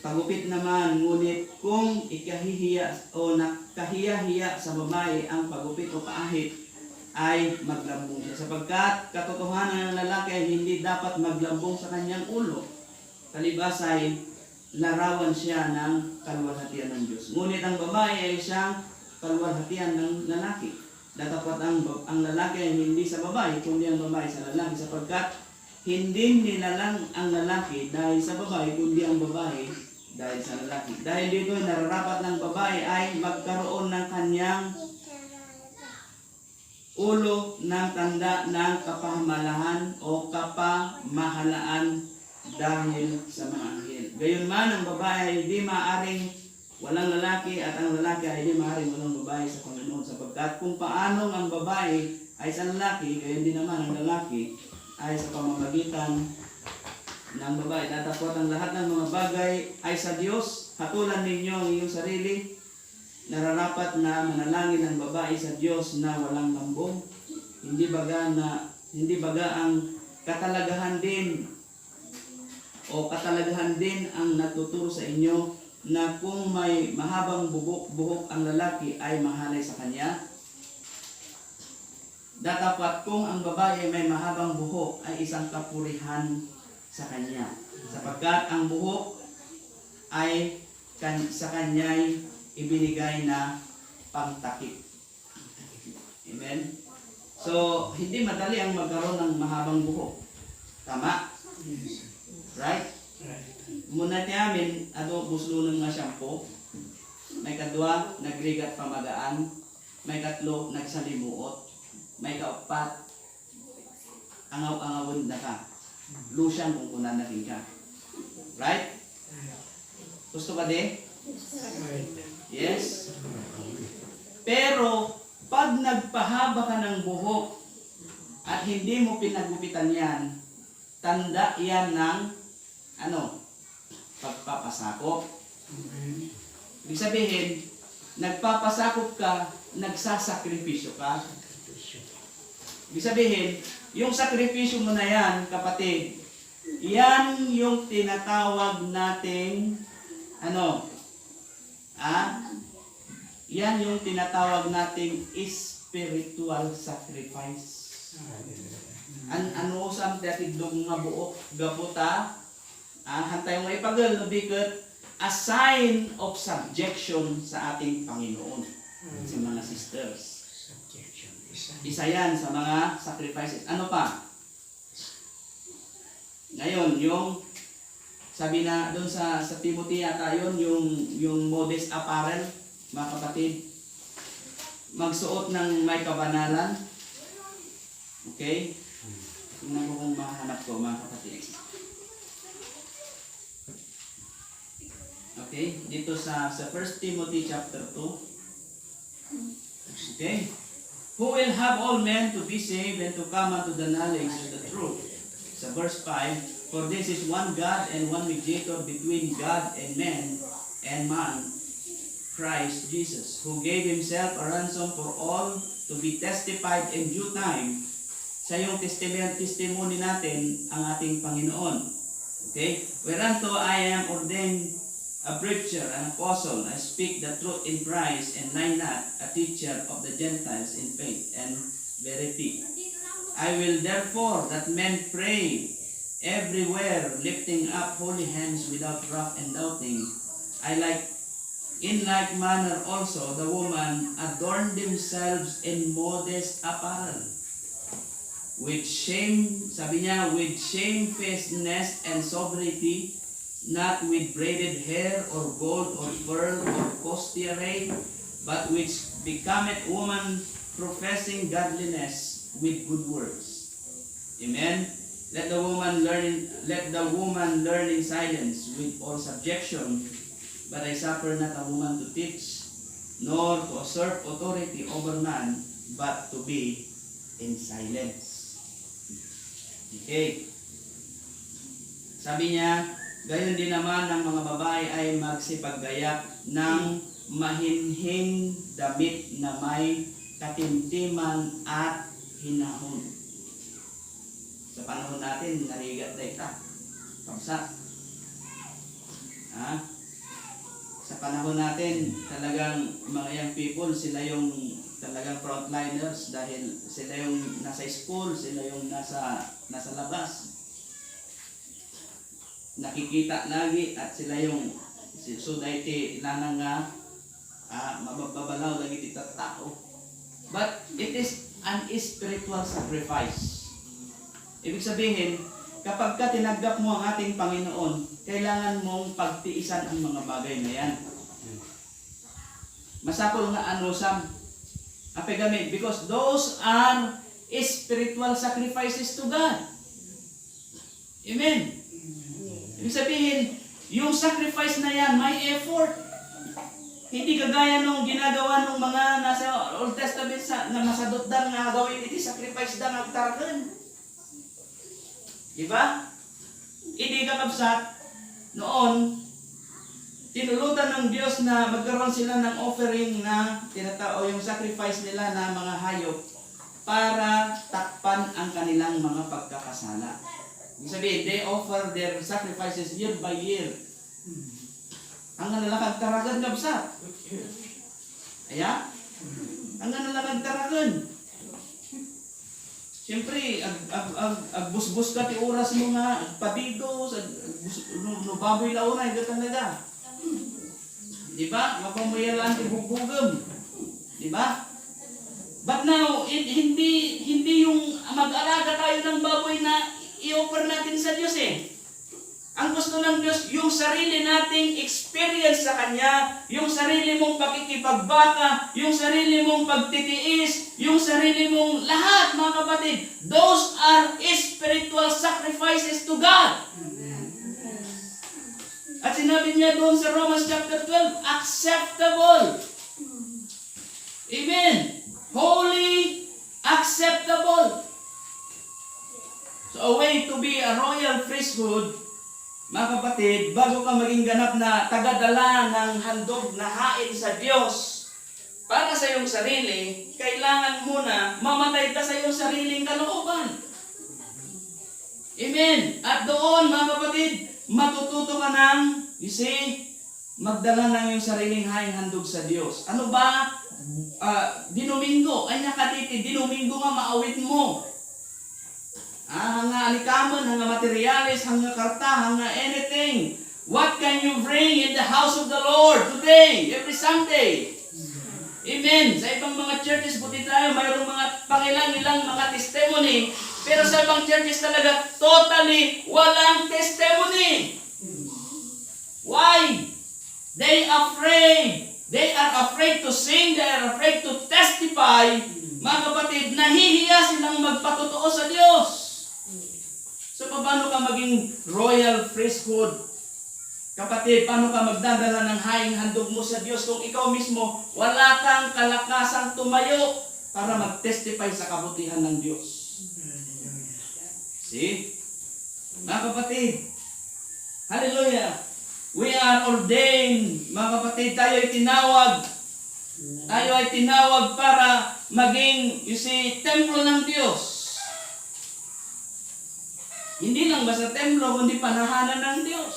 [SPEAKER 1] pagupit naman, ngunit kung ikahihiya o nakahiya-hiya sa babae ang pagupit o paahit ay maglambong siya sapagkat katotohanan ng lalaki ay hindi dapat maglambong sa kanyang ulo, talibas ay larawan siya ng kaluwalhatian ng Diyos. Ngunit ang babae ay siyang kaluwalhatian ng lalaki. Datapwat ang lalaki ay hindi sa babae, kundi ang babae sa lalaki, sapagkat hindi nilalang ang lalaki dahil sa babae, kundi ang babae dahil sa lalaki. Dahil dito nararapat ng babae ay magkaroon ng kanyang ulo ng tanda ng kapamalahan o kapamahalaan dahil sa mga anghel. Gayunman ang babae ay hindi maaring walang lalaki at ang lalaki ay hindi maaaring walang babae sa Panginoon sapagkat kung paanong ang babae ay sa lalaki, gayon din naman ang lalaki ay sa pamamagitan ng babae. Datapwat ang lahat ng mga bagay ay sa Diyos. Hatulan ninyo ang iyong sarili. Nararapat na manalangin ang babae sa Diyos na walang lambong. Hindi baga ang katalagahan din ang natuturo sa inyo na kung may mahabang buhok ang lalaki ay mahalay sa kanya. Datapat kung ang babae may mahabang buhok ay isang kapurihan sa kanya. Sapagkat ang buhok ay sa kanya'y ibinigay na pangtakip. Amen? So, hindi madali ang magkaroon ng mahabang buhok. Tama? Right? Muna niyamin, buslunan nga shampoo. May kadua, nagrigat pamagaan. May katlo, nagsalimuot. May kaupat, angaw-angawin na ka. Lusyan kung kunan na rin ka. Right? Gusto ba di? Yes? Pero, pag nagpahaba ka ng buhok at hindi mo pinagupitan yan, tanda yan ng pagpapasakop. Ibig sabihin, nagpapasakop ka, nagsasakripisyo ka. Ibig sabihin, yung sakripisyo mo na yan, kapatid, yan yung tinatawag nating yan yung tinatawag nating spiritual sacrifice. Ano usam datidog nga buok gabuta hantay mo ipagal no biket a sign of subjection sa ating Panginoon. Sa mga sisters. Isa yan sa mga sacrifices. Ano pa? Ngayon, yung sabi na doon sa Timothy yata yun, yung modest apparel, mga kapatid, magsuot ng may kabanalan. Okay? Tingnan ko kung mahanap ko, mga kapatid. Okay? Dito sa 1 Timothy chapter 2. Okay? Who will have all men to be saved and to come unto the knowledge of the truth. Sa verse 5, For this is one God and one mediator between God and man, Christ Jesus, who gave himself a ransom for all, to be testified in due time. Sa yung testimony natin ang ating Panginoon. Okay? Whereunto I am ordained a preacher, an apostle. I speak the truth in Christ, and lie not, a teacher of the Gentiles in faith and verity. I will therefore that men pray everywhere, lifting up holy hands without wrath and doubting. In like manner also the women adorn themselves in modest apparel, with shamefacedness and sobriety, not with braided hair or gold or pearl or costly array, but which becometh woman professing godliness with good works. Amen. Let the woman learn in silence with all subjection. But I suffer not a woman to teach, nor to usurp authority over man, but to be in silence. Okay. Sabi niya, gayon din naman ang mga babae ay magsipaggayak ng mahinhing damit na may katimtiman at hinahon. Sa panahon natin, narigat na ita. Kamsa. Sa panahon natin, talagang mga young people, sila yung talagang frontliners dahil sila yung nasa school, sila yung nasa labas. Nakikita lagi at sila yung so dahi lanang nga mababalaw lagi dito tao. But it is an spiritual sacrifice. Ibig sabihin, kapag ka tinanggap mo ang ating Panginoon, kailangan mong pagtiisan ang mga bagay na yan. Masapol nga Sam, apegami, because those are spiritual sacrifices to God. Amen. Ibig sabihin, yung sacrifice na yan, may effort. Hindi kagaya nung ginagawa ng mga nasa Old Testament na masadot dan nga gawin iti sacrifice dan agtaragan. Diba? Hindi kakabsat noon, tinulutan ng Diyos na magkaroon sila ng offering na tinatao yung sacrifice nila na mga hayop para takpan ang kanilang mga pagkakasala. Ibig sabihin, they offer their sacrifices year by year. Ang nalalakad taragan kabsat. Aya? Ang nalalakad taragan. Siyempre, agbusbus ka ti oras mo nga, pabido, no baboy launay, talaga. Diba? Mapamuyalan ti bugbugam. Diba? But now, hindi yung mag-alaga tayo ng baboy na i-offer natin sa Diyos eh. Ang gusto ng Diyos, yung sarili nating experience sa Kanya, yung sarili mong pakikipagbaka, yung sarili mong pagtitiis, yung sarili mong lahat, mga kapatid, those are spiritual sacrifices to God. At sinabi niya doon sa Romans chapter 12, acceptable. Amen. Holy, acceptable. So a way to be a royal priesthood, mga kapatid, bago ka maging ganap na tagadala ng handog na hain sa Diyos para sa iyong sarili, kailangan muna mamatay ka sa iyong sariling kalooban. Amen. At doon, mga kapatid, matututo ka ng, magdala ng iyong sariling haing handog sa Diyos. Ano ba? Dinomingo. Ay nakatiti, dinomingo nga maawit mo. Hanga alikaman, hanga materialis, hanga karta, hanga anything. What can you bring in the house of the Lord today, every Sunday? Amen. Sa ibang mga churches, buti tayo, mayroong mga pangilang-ilang mga testimony. Pero sa ibang churches talaga, totally walang testimony. Why? They are afraid to sing, they are afraid to testify. Mga kapatid, nahihiya silang magpatotoo sa Diyos. So, paano ka maging royal priesthood? Kapatid, paano ka magdadala ng haing handog mo sa Diyos kung ikaw mismo wala kang kalakasang tumayo para mag-testify sa kabutihan ng Diyos? See? Mga kapatid, hallelujah! We are ordained, mga kapatid, tayo ay tinawag. Tayo ay tinawag para maging, you see, templo ng Diyos. Hindi lang basta templo, kundi panahanan ng Diyos.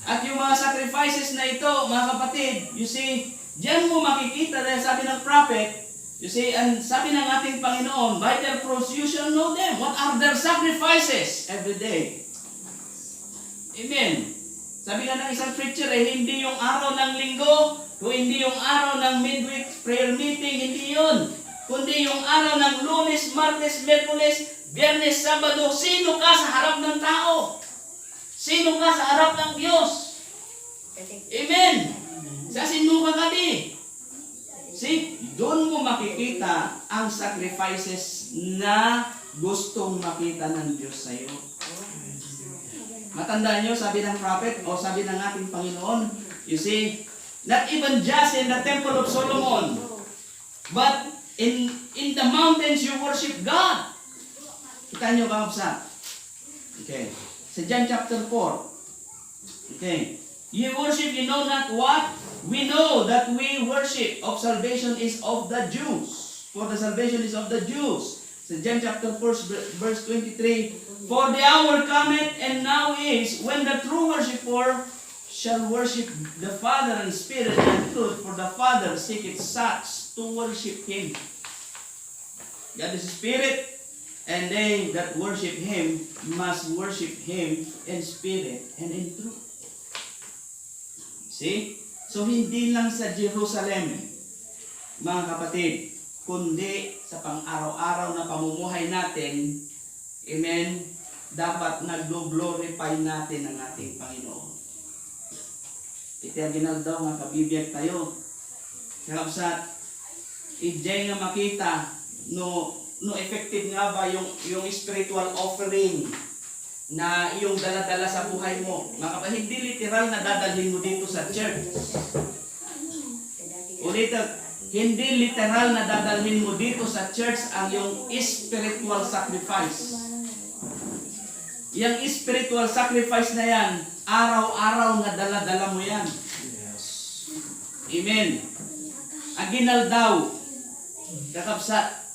[SPEAKER 1] At yung mga sacrifices na ito, mga kapatid, you see, diyan mo makikita dahil sabi ng prophet, you see, and sabi ng ating Panginoon, by their fruits you shall know them. What are their sacrifices every day? Amen. Sabi nga ng isang preacher, hindi yung araw ng linggo, o hindi yung araw ng midweek prayer meeting, hindi yun. Kundi yung araw ng Lunes, Martes, Miyerkules, Biyernes, Sabado, sino ka sa harap ng tao? Sino ka sa harap ng Diyos? Amen. Sa sino ka kami? See, doon mo makikita ang sacrifices na gustong makita ng Diyos sa iyo. Matandaan nyo, sabi ng prophet, o sabi ng ating Panginoon, you see, not even just in the temple of Solomon, but in the mountains you worship God. Kita nyo kakapsa. Okay. Sa John chapter 4. Okay. You worship, you know not what? We know that we worship of salvation is of the Jews. For the salvation is of the Jews. Sa John chapter 4, verse 23. For the hour cometh, and now is, when the true worshiper shall worship the Father in spirit and truth, for the Father seeketh such to worship Him. God is spirit, and they that worship Him must worship Him in spirit and in truth. See? So hindi lang sa Jerusalem, mga kapatid, kundi sa pang-araw-araw na pamumuhay natin, amen, dapat nag-glorify natin ang ating Panginoon. Iti ginaldaw nga kabibiyag tayo. Kapsat, ijay nga makita no effective nga ba yung spiritual offering na yung dala-dala sa buhay mo. Hindi literal na dadalhin mo dito sa church. Ulitin, hindi literal na dadalhin mo dito sa church ang yung spiritual sacrifice. Yung spiritual sacrifice na yan, araw-araw na dala-dala mo yan. Amen. Aginal daw. Kakapsat.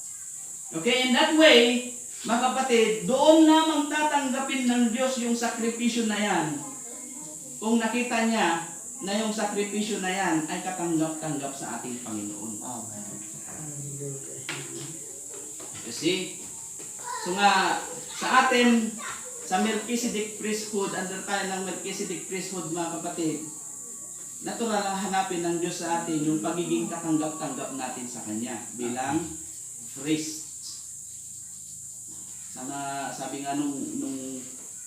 [SPEAKER 1] Okay, in that way, mga kapatid, doon lamang tatanggapin ng Diyos yung sakripisyo na yan. Kung nakita niya na yung sakripisyo na yan ay katanggap-tanggap sa ating Panginoon. Amen. You see? So nga, sa atin, sa Melchizedek priesthood, under tayo ng Melchizedek priesthood, mga kapatid, natural lang hanapin ng Diyos sa atin yung pagiging katanggap-tanggap natin sa Kanya bilang priest. Sana sabi nga nung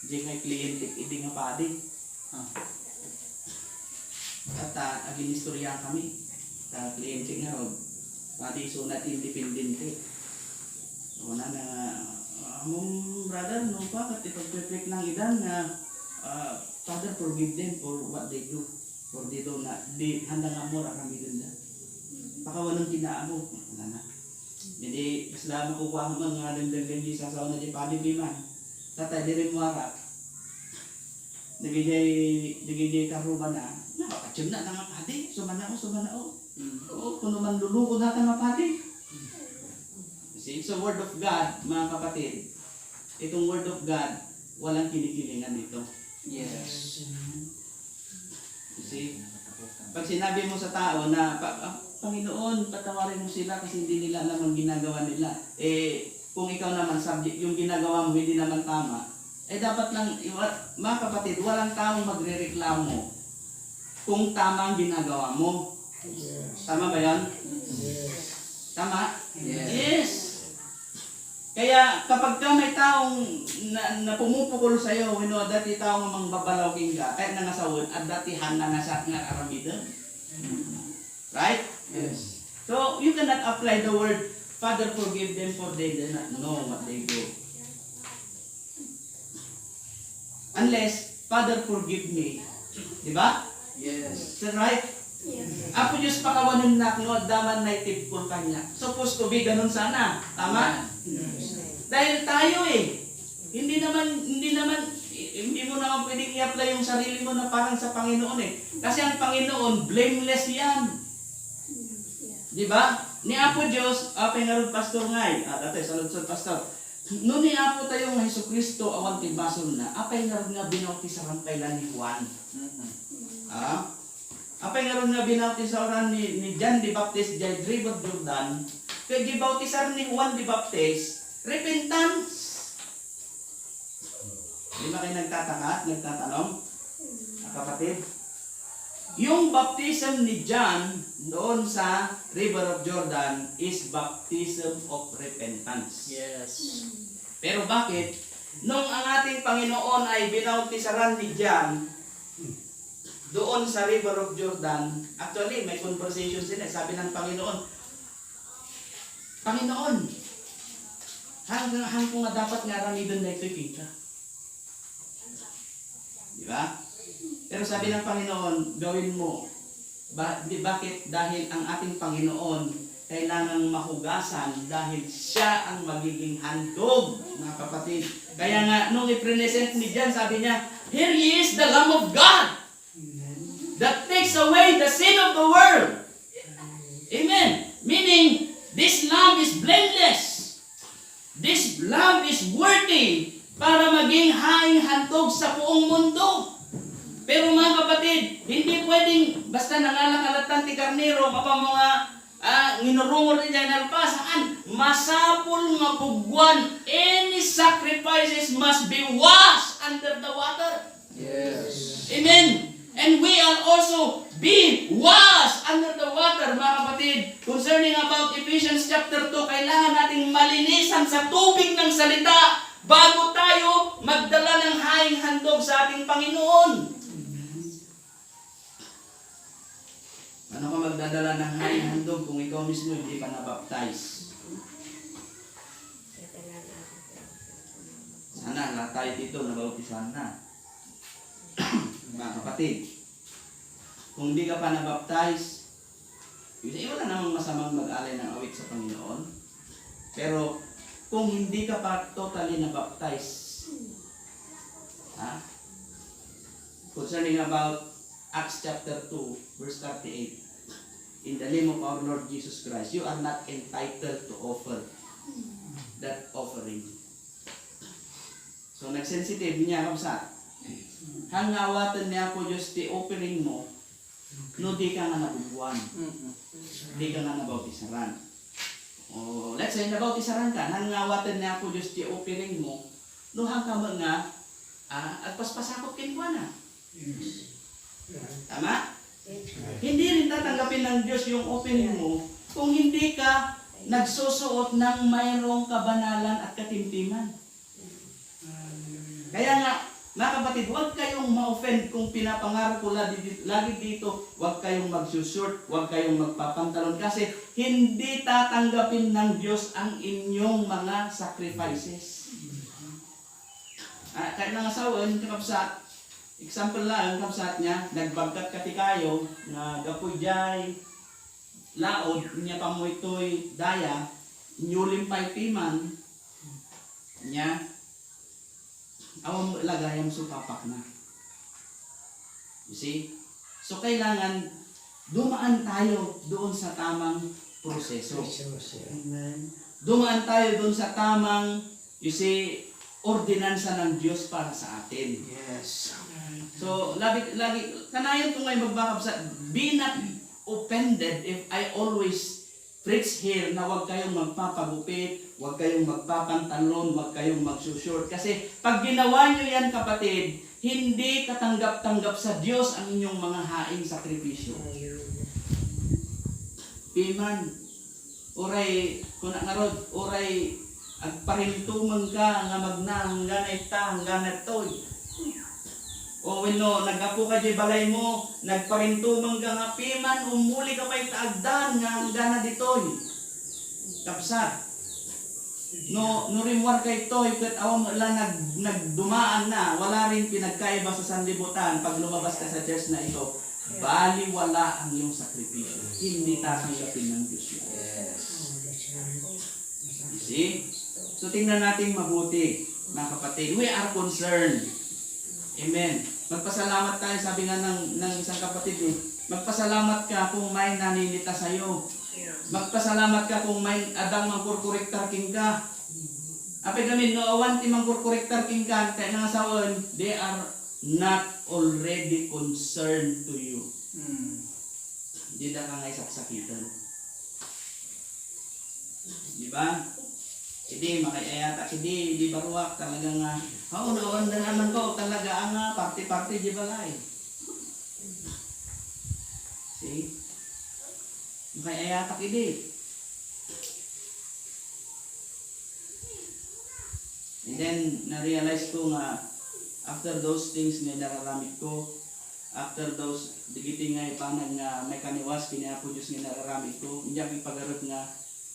[SPEAKER 1] di kay kliyente, hindi nga padi. At aginistorya kami. Sa kliyente nga, padi sunat independente. Una na, brother, no, bakit ipag-reflect ng idan na Father, forgive them for what they do. For they do not, di handang amor ang kami dun na. Baka walang kinaamo. Wala na. Jadi, sila makukuha ng mga dagdag sa sasaw na di padibiman. Tatay, di rin muara. Nagigay karuban na. Nakakachim na nga padi. Sumanao. Oo, kung naman lulukod natin nga padi. See, it's a word of God, mga kapatid. Itong word of God, walang kinikilingan dito. Yes. You see? Pag sinabi mo sa tao na, Panginoon, patawarin mo sila kasi hindi nila alam ang ginagawa nila. Kung ikaw naman, subject, yung ginagawa mo hindi naman tama, dapat lang, mga kapatid, walang taong magre-reklamo kung tama ang ginagawa mo. Yes. Tama ba yan? Yes. Tama? Yes. Kaya kapag ka may taong na pumupukol sa iyo, dati taong mangbabalaw ka, kahit nangasawon, at datihan na nga aramidan. Right? Yes. So, you cannot apply the word, Father, forgive them for they do not know what they do. Unless, Father, forgive me. Diba? Yes. Is that right? Yes. Apo Diyos pakawanin na kung daman na itipkol kanya. Supposed to be ganun sana. Tama? Yes. Dahil tayo Hindi mo naman pwedeng i-apply yung sarili mo na parang sa Panginoon eh. Kasi ang Panginoon, blameless yan. Di ba? Ni Apo Diyos, apay nga rin pastor ngay. Dati, salud-salud pastor. Noon ni Apo tayo nga Jesucristo, awan tibasol na, apay nga rin nga binautisarang kailan ni Juan. Apay nga rin nga binautisarang ni John the Baptist, Jai River Jordan. Kaya gibautisar ni Juan the Baptist, repentance. Di ba kayo nagtataka at nagtatanong, kapatid? Yung baptism ni John doon sa River of Jordan is baptism of repentance.
[SPEAKER 2] Yes.
[SPEAKER 1] Pero bakit? Nung ang ating Panginoon ay binautisaran ni John doon sa River of Jordan, actually may conversation sila. Sabi ng Panginoon, Panginoon, hanggang ko nga dapat nga ramidon na ito'y kita. Di ba? Pero sabi ng Panginoon, gawin mo. Bakit? Dahil ang ating Panginoon kailangang mahugasan dahil siya ang magiging handog, mga kapatid. Kaya nga, nung i-present ni John, sabi niya, here he is, the Lamb of God that takes away the sin of the world. Amen. Meaning, this Lamb is blameless. This Lamb is worthy para maging haing handog sa buong mundo. Pero mga kapatid, hindi pwedeng basta nangalak-alatan ti karnero, mapa mga nginurungor ni Janal pa, saan? Masapul nga bugwan. Any sacrifices must be washed under the water.
[SPEAKER 2] Yes.
[SPEAKER 1] Amen. And we are also be washed under the water, mga kapatid. Concerning about Ephesians chapter 2, kailangan nating malinisan sa tubig ng salita bago tayo magdala ng haing handog sa ating Panginoon. Ano ka magdadala ng haing handog kung ikaw mismo hindi pa nabaptize? Sana lahat tayo dito nabautisan na. Mga kapatid, kung hindi ka pa nabaptize, wala namang masamang mag-alay ng awit sa Panginoon. Pero kung hindi ka pa totally nabaptize, concerning about Acts chapter 2, verse 38, in the name of our Lord Jesus Christ, you are not entitled to offer that offering. So, nagsensitive niya kamsa. Hangawatan niya po Diyos ti offering mo, no di ka nga nabubuan. Di ka nga nabautisaran. O, let's say nabautisaran ka, hangawatan niya po Diyos ti offering mo, no hangka mo nga, at paspasakot kinuha na. Tama? Hindi rin tatanggapin ng Diyos yung offering mo kung hindi ka nagsusuot ng mayroong kabanalan at katimtiman. Kaya nga, mga kapatid, huwag kayong ma-offend kung pinapangarap ko lagi dito, huwag kayong magsushort, huwag kayong magpapantalon kasi hindi tatanggapin ng Diyos ang inyong mga sacrifices. Kahit ng asawa, yung kapsat, example lang, ang kapsat niya, nagbagkat kati kayo, na gapoy jay, laod, niya pamoytoy, daya, nyulim pa'y piman, niya, awang lagayang supapak na. You see? So, kailangan dumaan tayo doon sa tamang proseso. Dumaan tayo doon sa tamang, you see, ordinansa ng Diyos para sa atin.
[SPEAKER 2] Yes.
[SPEAKER 1] So, lagi, kanayan ko ngayon magbakab sa, be not offended if I always preach here na huwag kayong magpapagupit, huwag kayong magpapantalon, huwag kayong magsushort. Kasi pag ginawa nyo yan kapatid, hindi katanggap-tanggap sa Diyos ang inyong mga haing sakripisyo. Piman, oray, kuna nga rod, oray, agparintumang ka, nga magnang, ganay ta, ganay toy. O wino, nagapo ka di balay mo, nagparintumang ka nga piman, umuli ka pa'y taagdan, nga ang gana ditoy. Kapsat. No rimwar kay toy, kat awam lang nagdumaan na, wala rin pinagkaiba sa sanlibutan pag lumabas ka sa church na ito. Bali wala ang iyong sakripisyo. Hindi tatanggapin ng Diyos yun.
[SPEAKER 2] Yes.
[SPEAKER 1] See? So tingnan natin mabuti. mga kapatid. We are concerned. Amen. Magpasalamat tayo, sabi nga ng isang kapatid magpasalamat ka kung may naninita sa'yo. Magpasalamat ka kung may adang mangkurkurektar king ka. Apay kami, no awan ti mangkurkurektar king ka, kaya nga saon, they are not already concerned to you. Hindi na ka ngay saksakitan. Di ba? Hindi, makayayata, hindi baruak, talaga nga, naon na naman ko, talaga ang party-party, di ba lai? See? Makayayata, hindi. And then, na-realize ko nga, after those things nga nararamit ko, after those, digiting nga ipanag nga may kaniwas, kinapo Diyos nga nararamit ko, hindi ako ipagarot nga,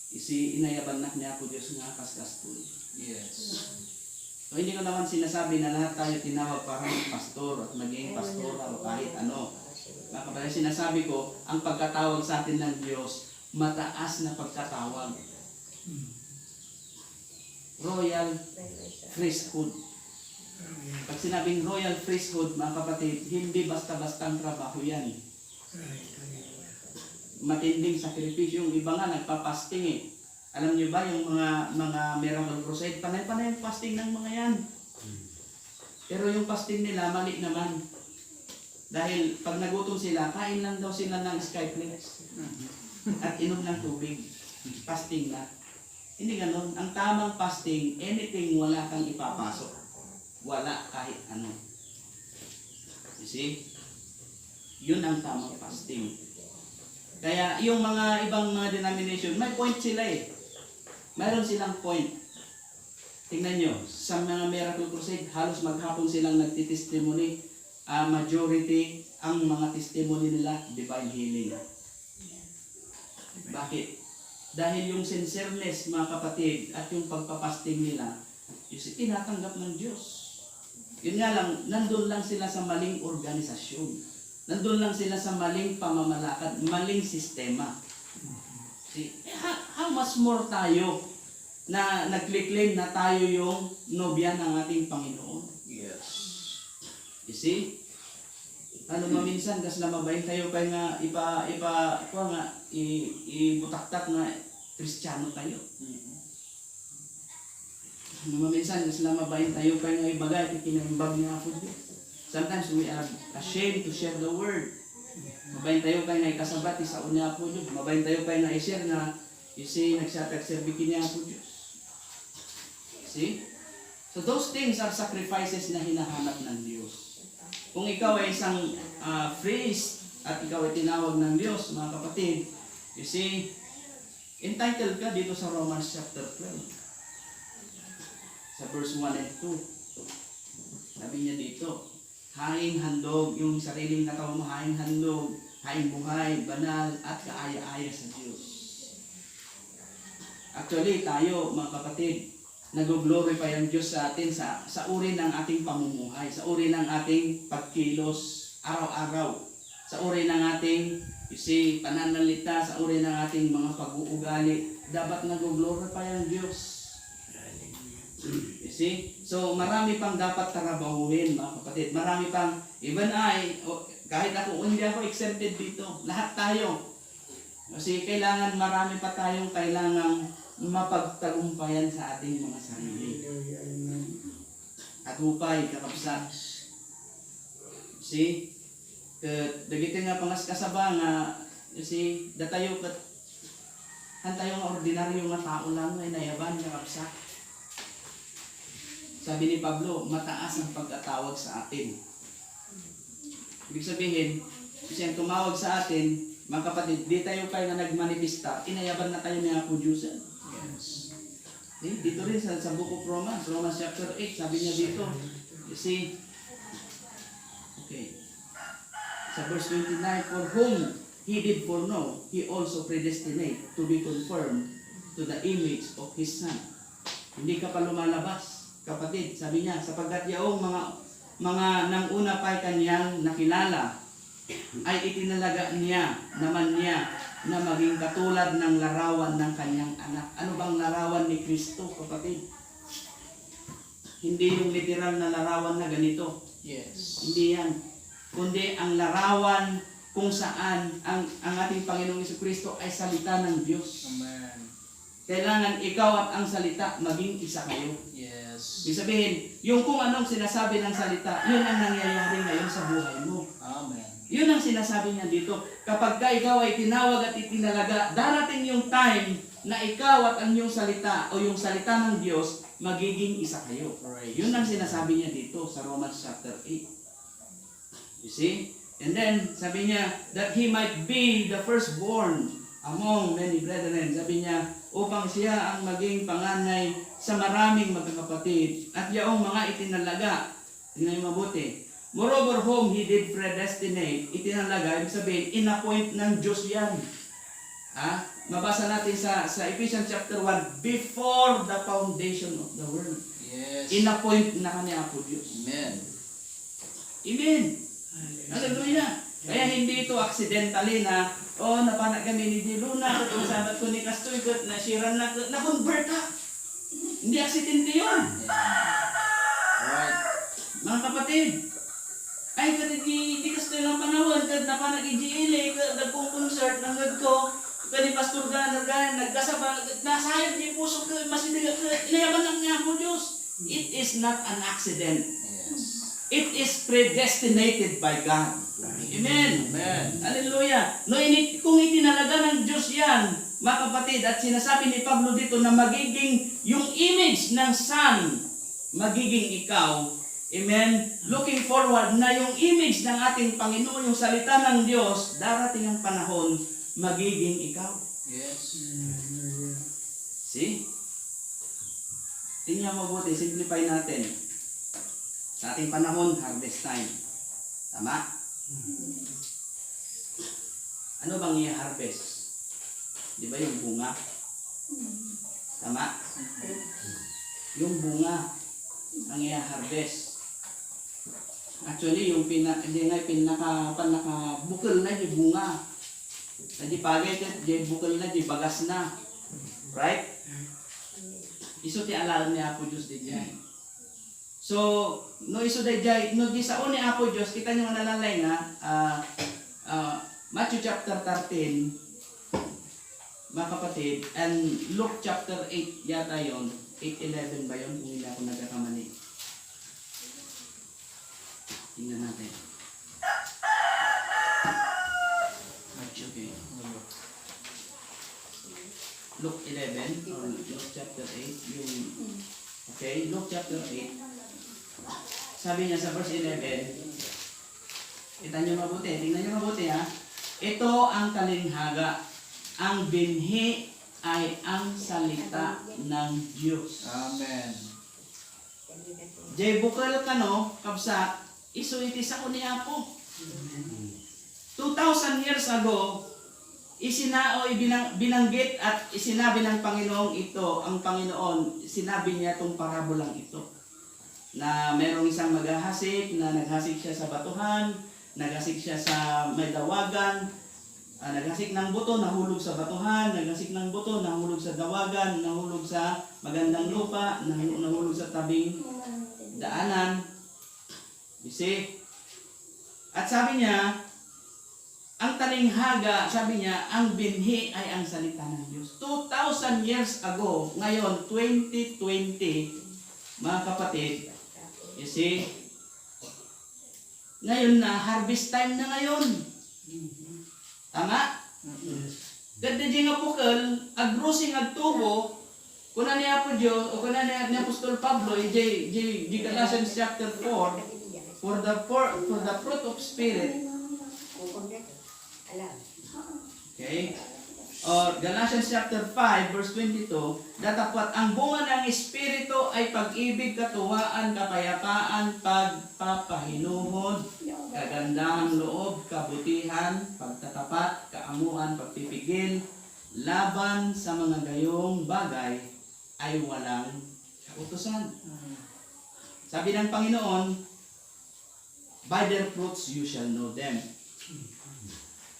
[SPEAKER 1] inayaban na niya po Diyos nga kaskas po.
[SPEAKER 2] Yes.
[SPEAKER 1] So hindi ko naman sinasabi na lahat tayo tinawag para pastor at maging pastora o kahit ano. Mga kapatid, sinasabi ko, ang pagkatawag sa atin ng Diyos, mataas na pagkatawag. Royal priesthood. Pag sinabing royal priesthood, mga kapatid, hindi basta-bastang trabaho yan. Matinding sakripisyo. Yung iba nga nagpa-fasting Alam niyo ba yung mga miracle crusade, panay-panay yung fasting ng mga yan. Pero yung fasting nila mali naman. Dahil pag nagutom sila, kain lang daw sila ng skyflakes at inom ng tubig. Fasting na. Hindi ganun. Ang tamang fasting, anything wala kang ipapasok. Wala kahit ano. You see? Yun ang tamang fasting. Kaya yung mga ibang mga denomination, may point sila Mayroon silang point. Tingnan nyo, sa mga miracle crusade, halos maghapon silang nagtitestimony. Majority, ang mga testimony nila, divine healing. Bakit? Dahil yung sincereness, mga kapatid, at yung pagpapasting nila, tinatanggap ng Diyos. Yun nga lang, nandun lang sila sa maling organisasyon. Nandun lang sila sa maling pamamalakad, maling sistema. See, how much more tayo na nag-claim na tayo yung nobya ng ating Panginoon?
[SPEAKER 2] Yes.
[SPEAKER 1] You see? Ano maminsan, kas na mabayin tayo kaya nga ibutaktak na Kristiyano tayo. Ano maminsan, kas na mabayin tayo kaya nga ibagay, ikinambag niya ako Diyos. Sometimes we are ashamed to share the word. Mabayin tayo kayo na ikasabat, isaon niya po Diyos. Mabayin tayo kayo na i-share na nagsatag-serbikin niya po Diyos. See? So those things are sacrifices na hinahanap ng Diyos. Kung ikaw ay isang priest at ikaw ay tinawag ng Diyos, mga kapatid, you see, entitled ka dito sa Romans chapter 12. Sa verse 1 and 2. Sabi niya dito, haing handog, yung sariling katawan mo, haing handog, haing buhay, banal, at kaaya-aya sa Diyos. Actually, tayo, mga kapatid, nag-glorify ang Diyos sa atin sa uri ng ating pamumuhay, sa uri ng ating pagkilos araw-araw, sa uri ng ating, pananalita, sa uri ng ating mga pag-uugali. Dapat nag-glorify ang Diyos. You see? So, marami pang dapat tarabahuhin, mga kapatid. Marami pang, kahit hindi ako exempted dito. Lahat tayo. Kasi marami pa tayong kailangang mapagtagumpayan sa ating mga sarili. At hupay, kakapsat. See? Dagitin nga pangas kasaba nga, datayo kat, hantayo nga ordinaryo nga tao lang, ay nayaban, kakapsat. Sabi ni Pablo, mataas ang pagkatawag sa atin. Ibig sabihin, siya ang tumawag sa atin, mga kapatid, di tayo kayo na nagmanifesta, inayaban na tayo niya po Diyos.
[SPEAKER 2] Yes.
[SPEAKER 1] Dito rin sa book of Romans chapter 8, sabi niya dito, you see, okay, sa verse 29, for whom He did foreknow, He also predestinate to be conformed to the image of His Son. Hindi ka pa lumalabas. Kapatid, sabi niya, sapagkat yaong mga nang una pa'y kanyang nakilala, ay itinalaga naman niya na maging katulad ng larawan ng kanyang anak. Ano bang larawan ni Kristo, kapatid? Hindi yung literal na larawan na ganito.
[SPEAKER 2] Yes.
[SPEAKER 1] Hindi yan. Kundi ang larawan kung saan ang ating Panginoong Jesucristo ay salita ng Diyos.
[SPEAKER 2] Amen.
[SPEAKER 1] Kailangan ikaw at ang salita maging isa kayo.
[SPEAKER 2] Yes.
[SPEAKER 1] Ibig sabihin, yung kung anong sinasabi ng salita, yun ang nangyayari ngayon sa buhay mo.
[SPEAKER 2] Amen.
[SPEAKER 1] Yun ang sinasabi niya dito. Kapag ka ikaw ay tinawag at itinalaga, darating yung time na ikaw at ang iyong salita o yung salita ng Diyos magiging isa kayo.
[SPEAKER 2] Praise.
[SPEAKER 1] Yun ang sinasabi niya dito sa Romans chapter 8. You see? And then, sabi niya, that he might be the firstborn among many brethren. Sabi niya, upang siya ang maging panganay sa maraming magkakapatid at yaong mga itinalaga. Tingnan niyo mabuti. Moreover whom he did predestinate, itinalaga, ibig sabihin, in-appoint ng Diyos yan. Mabasa natin sa Ephesians chapter 1, before the foundation of the world.
[SPEAKER 2] Yes.
[SPEAKER 1] In-appoint na kanya po Diyos.
[SPEAKER 2] Amen.
[SPEAKER 1] Amen. Hallelujah. Kaya hindi ito accidentally na, napanak kami ni Di Luna, kung sabat ko ni Kastoy, nasiran na convert ka. Hindi aksidente yun.
[SPEAKER 2] Right.
[SPEAKER 1] Mga kapatid, ay kadid di Kastoy lang panahon, kad napanak i-GLA, nagkong concert, nanggad ko, kani Pastor Ganar, nagkasaba, nasayag niya puso ko, masinig, inayaban lang niya po Diyos. It is not an accident.
[SPEAKER 2] Yes.
[SPEAKER 1] It is predestinated by God. Amen.
[SPEAKER 2] Amen.
[SPEAKER 1] Hallelujah. No, kung itinalaga ng Diyos yan, mga kapatid, at sinasabi ni Pablo dito na magiging yung image ng Son, magiging ikaw. Amen. Looking forward na yung image ng ating Panginoon, yung salita ng Diyos, darating ang panahon, magiging ikaw.
[SPEAKER 2] Yes.
[SPEAKER 1] See? Tingnan mo mabuti, simplify natin. Sa ating panahon, harvest time. Tama? Ano bang i-harvest? Di ba yung bunga? Tama? Yung bunga ang i-harvest. Actually, yung pinaka-bukal na yung bunga. Di pagay ka, di bukal na, di bagas na. Right? Iso ti alam ni Apo Diyos di dyan. So, no iso di dyan, no di sa ni Apo Diyos, kita nyo nalalay na, Matthew chapter 13, mga kapatid, and Luke chapter 8 yata yun, 8:11 ba yun, kung hindi ako nagkakamali. Tingnan natin. Okay. Luke 11 or Luke chapter 8 yung okay, Luke chapter 8. Sabi niya sa verse 11, kita niyo mabuti, tingnan niyo mabuti ha. Ito ang talinghaga. Ang binhi ay ang salita ng Diyos.
[SPEAKER 2] Amen.
[SPEAKER 1] Jay bukal kano kabsat isu iti sa ni Apo. 2,000 years ago, binanggit at isinabi ng Panginoong ito, ang Panginoon, sinabi niya itong parabolang ito. Na merong isang maghahasik, na naghasik siya sa batuhan, naghasik siya sa may dawagan, naghasik ng buto, nahulog sa batuhan, naghasik ng buto, nahulog sa dawagan, nahulog sa magandang lupa, nahulog sa tabing daanan. You see? At sabi niya, ang talinghaga, sabi niya, ang binhi ay ang salita ng Diyos. 2,000 years ago, ngayon, 2020, mga kapatid, you see, ngayon na, harvest time na ngayon. Tama? Ganda dyan nga bukal, agrosing agtubo, kuna niya po Diyos, o kuna niya Apostol Pablo, di Galatians chapter 4, for the fruit of Spirit, okay? Or Galatians chapter 5 verse 22, datapwat ang bunga ng Espiritu ay pag-ibig, katuwaan, kapayapaan, pagpapahinuhod, kagandahang loob, kabutihan, pagtatapat, kaamuan, pagpipigil, laban sa mga gayong bagay ay walang kautusan. Sabi ng Panginoon, by their fruits you shall know them.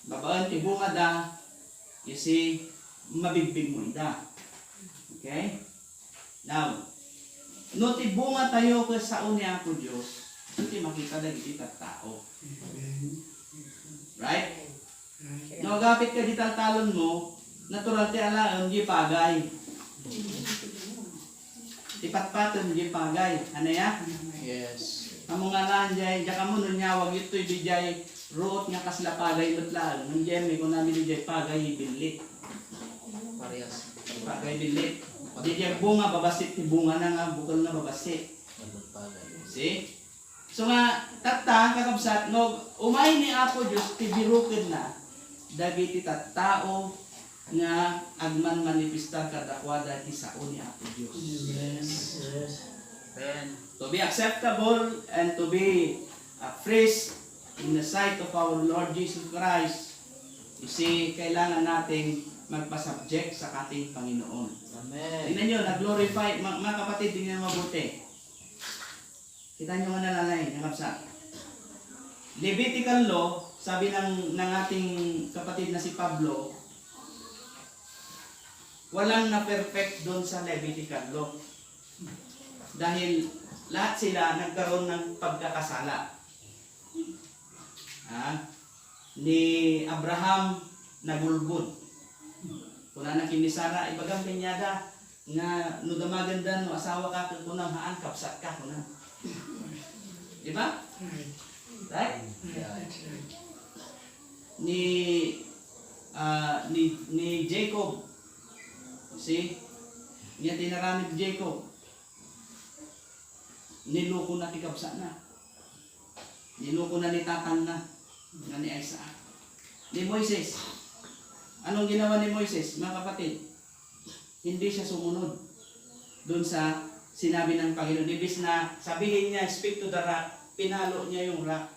[SPEAKER 1] Babaan tibunga da, you see, mabigbig mo ida. Okay? Now, No tibunga tayo ka sa unya ako Dios. Hindi makita na iti tao. Right? No gapit ka di talon mo, natural ti ala di pagay. Ipatpaton di pagay. Ano ya?
[SPEAKER 2] Yes.
[SPEAKER 1] Amo nga lan jay, jaka mo nunyawag ito'y di jay root nga kasla pagay betlaan. Nung jay may kung namin di jay pagay bilit.
[SPEAKER 2] Parehas.
[SPEAKER 1] Pagay bilit. Di jay bunga babasit ti bunga na nga bukal nga babasit.
[SPEAKER 2] Nagpagpagay.
[SPEAKER 1] See? So nga tatta kakabsat no umay ni Apo Dios ti birukid na dagiti tattao nga agman manifestar kadakwada ti sao ni Apo Dios.
[SPEAKER 2] Amen.
[SPEAKER 1] To be acceptable and to be praised in the sight of our Lord Jesus Christ. You see, kailangan nating magpa-subject sa ating Panginoon.
[SPEAKER 2] Amen.
[SPEAKER 1] Tingnan nyo, nag-glorify, mga kapatid, tingnan mabuti. Kita nyo nga nalalay, nakapsa. Levitical law, sabi ng ating kapatid na si Pablo, walang na-perfect doon sa Levitical law. Dahil lahat sila nagkaroon ng pagkakasala. Ni Abraham nagulbud. Kuna na kini Sara ibagang pinyada nga no damaganda no asawa ka kunang haan kapsat ka kuna. Di ba? Right?
[SPEAKER 2] Yeah.
[SPEAKER 1] Ni Jacob. See? Niya tinarani ni Jacob. Niloko na ti kapsa na. Niloko na ni tatang na. Nga ni Isaac. Ni Moises. Anong ginawa ni Moises, mga kapatid? Hindi siya sumunod doon sa sinabi ng Panginoon. Ibig na sabihin niya, speak to the rock, pinalo niya yung rock.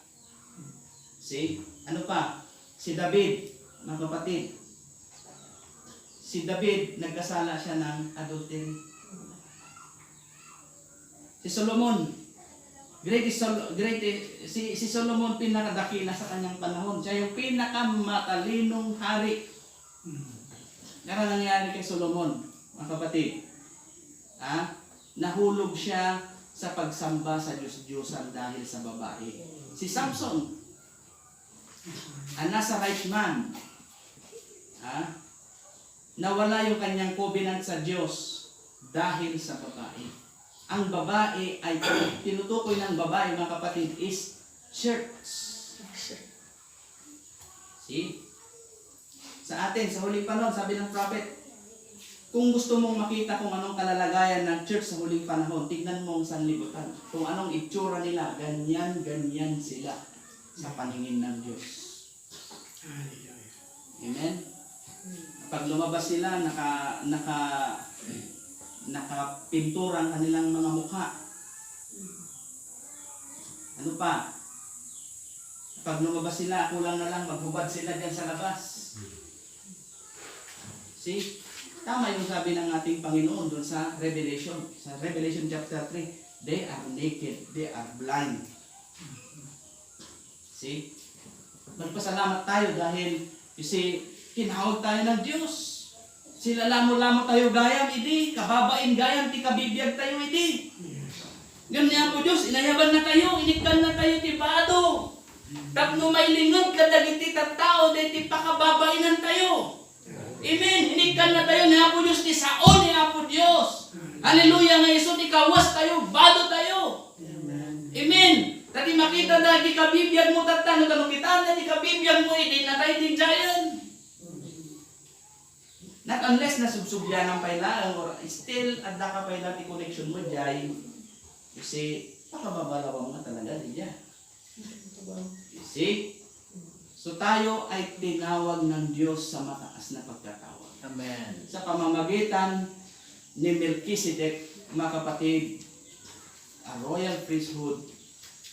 [SPEAKER 1] See? Ano pa? Si David, mga kapatid. Si David, nagkasala siya ng adultery. Si Solomon, si Solomon pinakadakila sa kanyang panahon. Siya yung pinakamatalinong hari. Ano nangyari kay Solomon, mga kapatid? Nahulog siya sa pagsamba sa Diyos-Diyosan dahil sa babae. Si Samson, nasa right man, nawala yung kanyang covenant sa Diyos dahil sa babae. Ang babae ay tinutukoy ng babae, mga kapatid, is church. See? Sa atin, sa huling panahon, sabi ng prophet, kung gusto mong makita kung anong kalalagayan ng church sa huling panahon, tignan mo ang sanlibutan. Kung anong itsura nila, ganyan sila sa paningin ng Diyos. Amen? Pag lumabas sila, nakapintura ang kanilang mga mukha. Ano pa? Pag lumabas sila, kulang na lang, maghubad sila dyan sa labas. See? Tama yung sabi ng ating Panginoon doon sa Revelation. Sa Revelation chapter 3, they are naked, they are blind. See? Magpasalamat tayo dahil, you see, tinawag tayo ng Diyos. Sila lamo-lamo tayo gayam, idi. Kababain gayam, ti kabibiyag tayo, idi. Ganyan po Diyos, inayaban na tayo, inikkan na tayo, ti bado. Tapno may lingod, kadagiti tattao, ti pakababainan tayo. Amen. Inikkan na tayo ni Apo Diyos, ti saon ni Apo Diyos. Hallelujah nga Iso, ti kawas tayo, bado tayo. Amen. Tati makita na, ti kabibiyag mo tattano, tanong kita na, ti kabibiyag mo, idi na tayo, ti giant. Not unless nasubsubyan ang pailaan or still adda ka pailaan ti connection mo jay. You see, pakababalawang mo talaga diya. You see? So tayo ay tinawag ng Diyos sa mataas na pagkatawag.
[SPEAKER 2] Amen.
[SPEAKER 1] Sa pamamagitan ni Melchizedek, mga kapatid, a royal priesthood,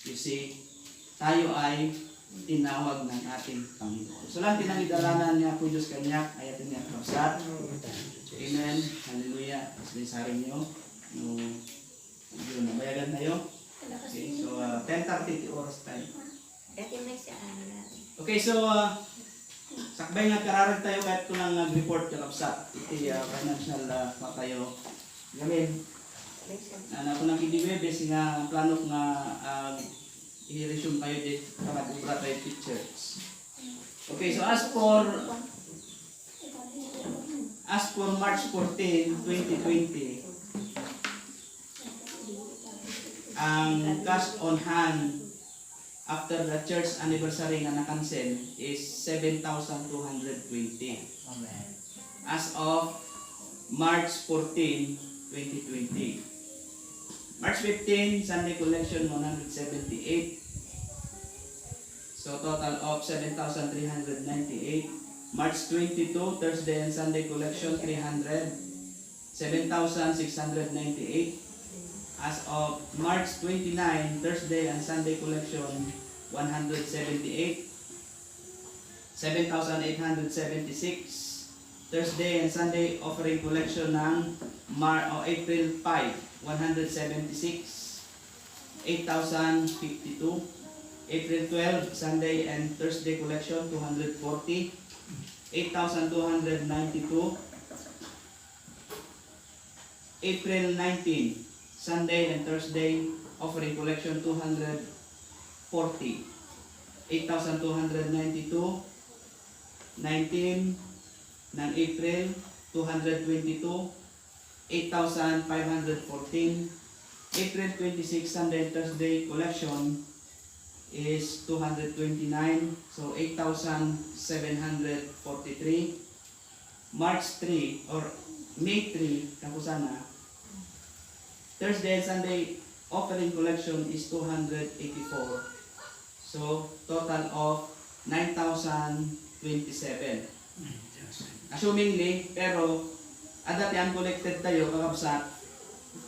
[SPEAKER 1] you see, tayo ay tinawag ng ating Panginoon. So lang tinangidalanan niya po Diyos kanya, ayatin niya kapsat. Amen. Hallelujah. Sarin niyo. Yun, nabayagan tayo. Okay, so 10:30 oras tayo. Okay, so sakbay nga kararag tayo kahit ko lang report kapsat. Iti financial tayo. Gamin. ako nang kidiwebes nga plano nga i-resume kayo dit kapag tayo teachers. Okay, so as for March 14, 2020, ang cash on hand after the church anniversary nga na-cancel is 7,220.
[SPEAKER 2] Amen.
[SPEAKER 1] As of March 14, 2020. March 15, Sunday collection 178. So total of 7,398. March 22, Thursday and Sunday collection 300. 7,698. As of March 29, Thursday and Sunday collection 178. 7,876. Thursday and Sunday offering collection ng April 5, 176. 8,052. April 12, Sunday and Thursday collection 240. 8,292. April 19, Sunday and Thursday offering collection 240. 8,292. 19 ng April 222. 8,514. April 26, Sunday and Thursday collection is 229, so 8,743. March 3 or May 3 kapusana, Thursday and Sunday offering collection is 284, so total of 9,027 assumingly. Pero adati uncollected tayo kakabsat,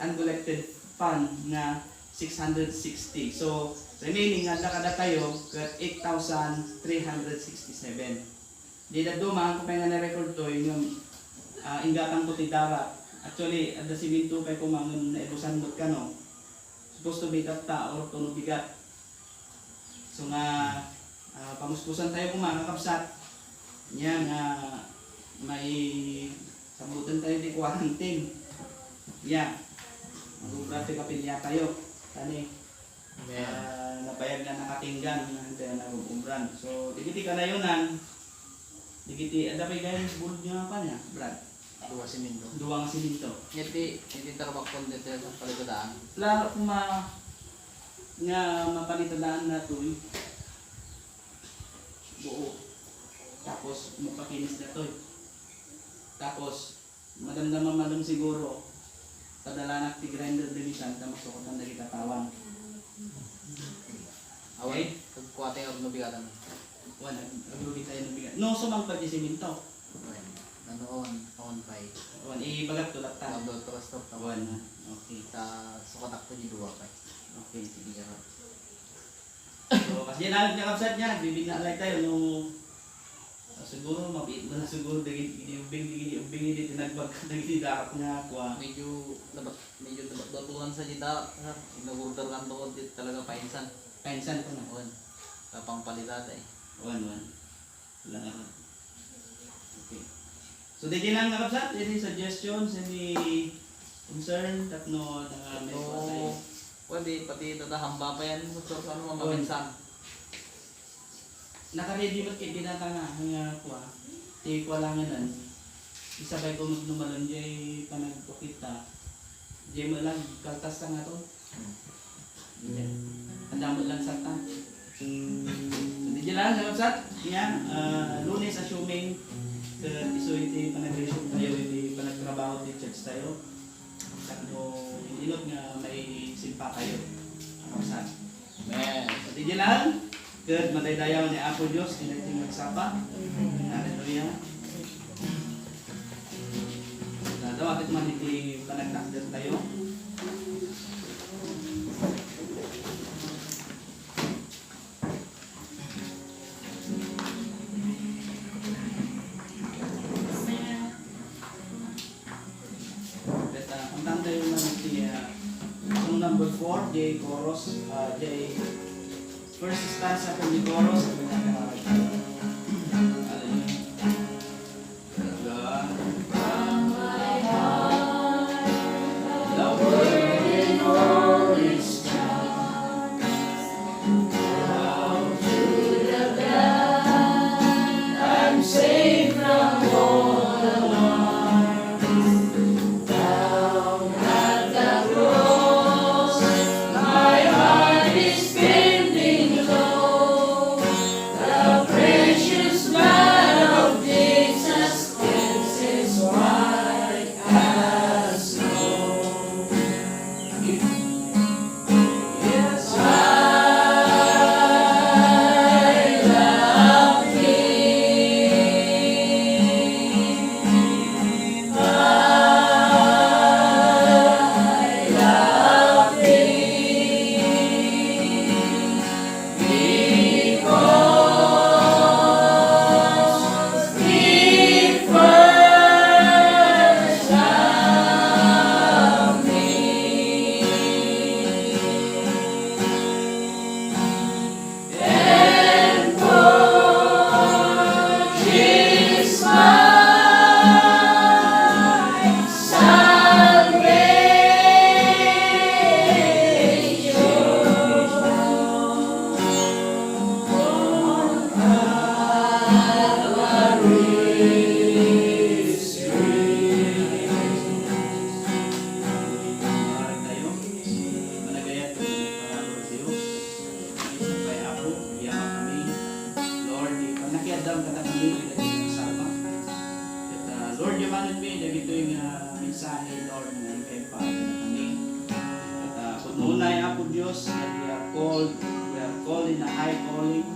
[SPEAKER 1] uncollected fund na 660, so remaining nga kada kayo kat 8,367. Di na dumaan ko kaya nga na-record to yung inggatang puti darat. Actually, ada siminto kay kumangon na ibusan mo ka no. Supposed to be tata or tunog bigat. So nga pamuspusan tayo kumanga kapsat. Nya nga may sabutan tayo di quarantine. Yeah. Mag-ubrate kapilya tayo. Tani. Nabayag na nakatinggan na nag-umbran. So, digiti ka na yunan. Digiti, ada pa yung bulog niya pa niya, Brad?
[SPEAKER 2] Dua siminto.
[SPEAKER 1] Duwang siminto.
[SPEAKER 2] Hindi tarabak po dito sa paligodaan.
[SPEAKER 1] Klaro kung nga mapalitadaan na ito buo. Tapos mapakinis na ito. Tapos madamdaman madam siguro padala na ti grinder dilisan tapos sukotan na kita tawan.
[SPEAKER 2] Okay? Pagkuwate ang nabigatan.
[SPEAKER 1] Wala, aglubi tayo ng bigat. No, sumang pa di siminto.
[SPEAKER 2] Okay. Nanoon, on by.
[SPEAKER 1] Wan, ibagat tulad ta.
[SPEAKER 2] Tawag doon, stop na.
[SPEAKER 1] Wan, okay.
[SPEAKER 2] Sa sukatak ko di dua pa.
[SPEAKER 1] Okay,
[SPEAKER 2] Sige ka.
[SPEAKER 1] so, kasi nalang niya kapsat niya, bibigyan lang tayo nung siguro, mabit mo na siguro, daging ubing dito, nagbag darak niya ako.
[SPEAKER 2] Medyo datulan sa dita. Nag-order kan doon dito talaga painsan.
[SPEAKER 1] Kainsan ko na.
[SPEAKER 2] Wan. Kapang palitata eh.
[SPEAKER 1] Wan. Wala nga. Okay. So, dito lang nakapsat, any suggestions, any concern, tatno na may
[SPEAKER 2] So,
[SPEAKER 1] tayo.
[SPEAKER 2] pwede pati tatahamba pa yan. Gusto ko ano maminsan.
[SPEAKER 1] Naka-ready mo kay binata nga nga kuha. Ti ko lang yan. Isabay ko numalon jay panagpakita. Jay mo lang kaltas ka nga to. Tanda mo lang sa ta. So di lang sa website. Yan, Lunes assuming iso iti panag-resume tayo, iti panagtrabaho ti church tayo. Sakto inot nga may simpa kayo. Sa
[SPEAKER 2] Amen.
[SPEAKER 1] so di lang. Good, matay-dayaw ni Apo Diyos, tinating magsapa. Hallelujah. Daw, atit man iti panagtakder tayo. Ang tanda yung iti song number 4, J. Chorus, J. First stanza from the chorus. God from my heart, the word Lord, yaman mi dagito yung mensahe, Lord, na ikay pa na kami. At unay ako Diyos, that we are called in a high calling.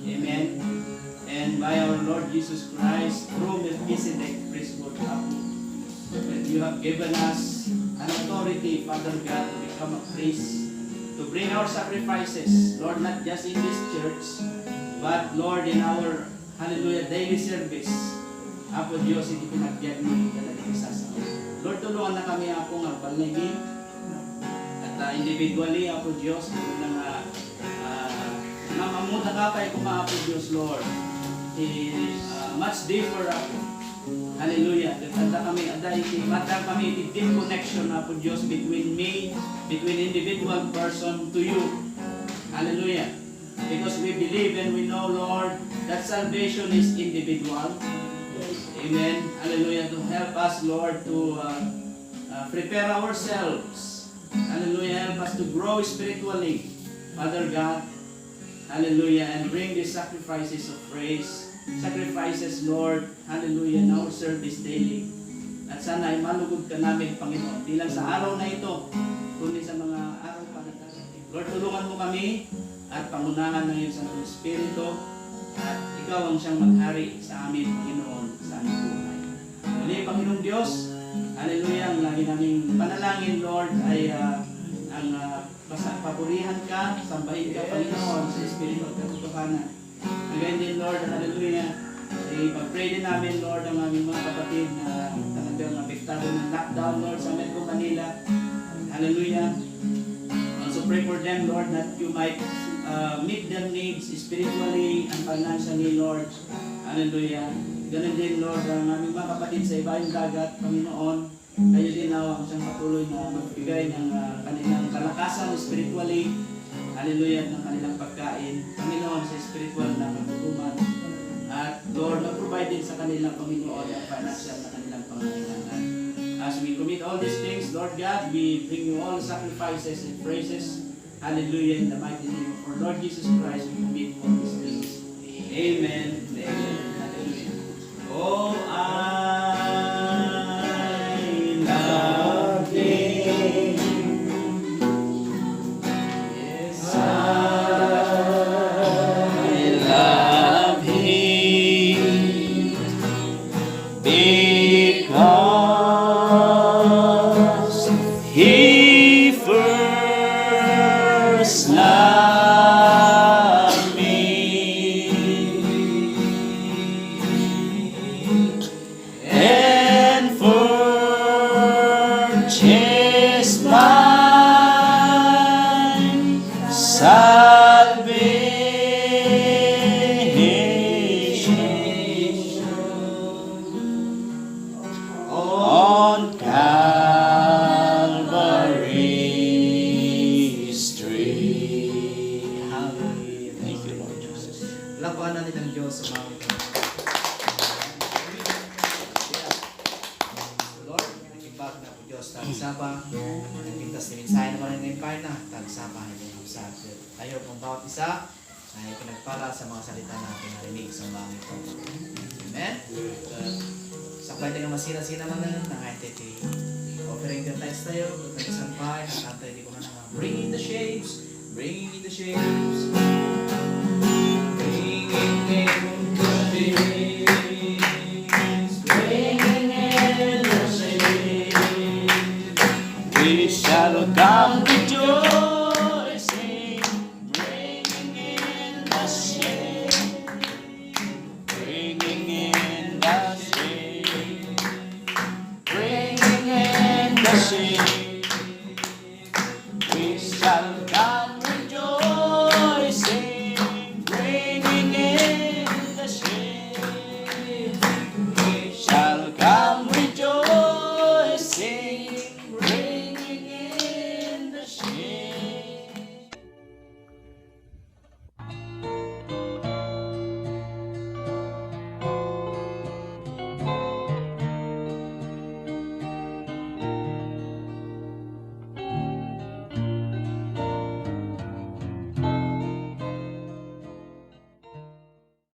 [SPEAKER 1] Amen. And by our Lord Jesus Christ, through Melchizedek priesthood, that you have given us an authority, Father God, to become a priest, to bring our sacrifices, Lord, not just in this church, but Lord, in our, hallelujah, daily service. Apo Diyos, hindi pinagyan mo talaga isa sa Lord, tulungan na kami ako nga palagin at individually, Apo Diyos, tulungan na mamamuta ka kay kuma, Apo Diyos, Lord. Much deeper, Apo. Hallelujah. Tanda kami, matang kami, deep connection, Apo Diyos, between me, between individual person to you. Hallelujah. Because we believe and we know, Lord, that salvation is individual. Amen. Hallelujah. To help us, Lord, to prepare ourselves. Hallelujah. Help us to grow spiritually, Father God. Hallelujah. And bring these sacrifices of praise. Sacrifices, Lord. Hallelujah. In our service daily. At sana ay malugod ka namin, Panginoon. Di lang sa araw na ito, kundi sa mga araw pa na darating. Lord, tulungan mo kami at pangunahan ng iyong Santo Espiritu. At ikaw ang siyang maghari sa amin, Panginoon, sa aming buhay. Muli, Panginoon Diyos, hallelujah, ang lagi naming panalangin, Lord, ay ang papurihan ka, sambahin ka, Panginoon, sa Espiritu at katotohanan. Again din, Lord, hallelujah, ipag-pray din namin, Lord, ang aming mga kapatid na talagang apektado ng lockdown, Lord, sa Metro Manila. Hallelujah. Also pray for them, Lord, that you might meet their needs spiritually and financially, Lord. Hallelujah. Ganun din, Lord, ang aming mga kapatid sa ibayong dagat, Panginoon. Kayo din ang siyang patuloy na magbigay ng kanilang kalakasan spiritually. Hallelujah. Ng kanilang pagkain, Panginoon, sa spiritual na pagtutuman. At Lord, mag-provide din sa kanilang, Panginoon, ang financial na kanilang pangangailangan. As we commit all these things, Lord God, we bring you all sacrifices and praises. Hallelujah, in the mighty name of our Lord Jesus Christ, we commit all these things. Amen. Amen. Hallelujah. Oh, I love Thee. Yes, I love Him because He first loved me and purchased my salvation on Calvary Street. Hallelujah. Thank you, Lord Jesus.
[SPEAKER 2] Lapahan natin ang Diyos sa mga ito. Lord, nakipag na po Diyos, tagsaba. Nagpintas ni mensahe naman ng empire na, tagsaba. Tayo pong bawat isa ay pinagpala sa mga salita natin narinig sa mga ito. Amen? Saklay tayo masina-sina man na nangaytiti. Offering the thanks tayo, kung tayo sampay, nakantay di ko na bringing the shapes, bringing the shapes.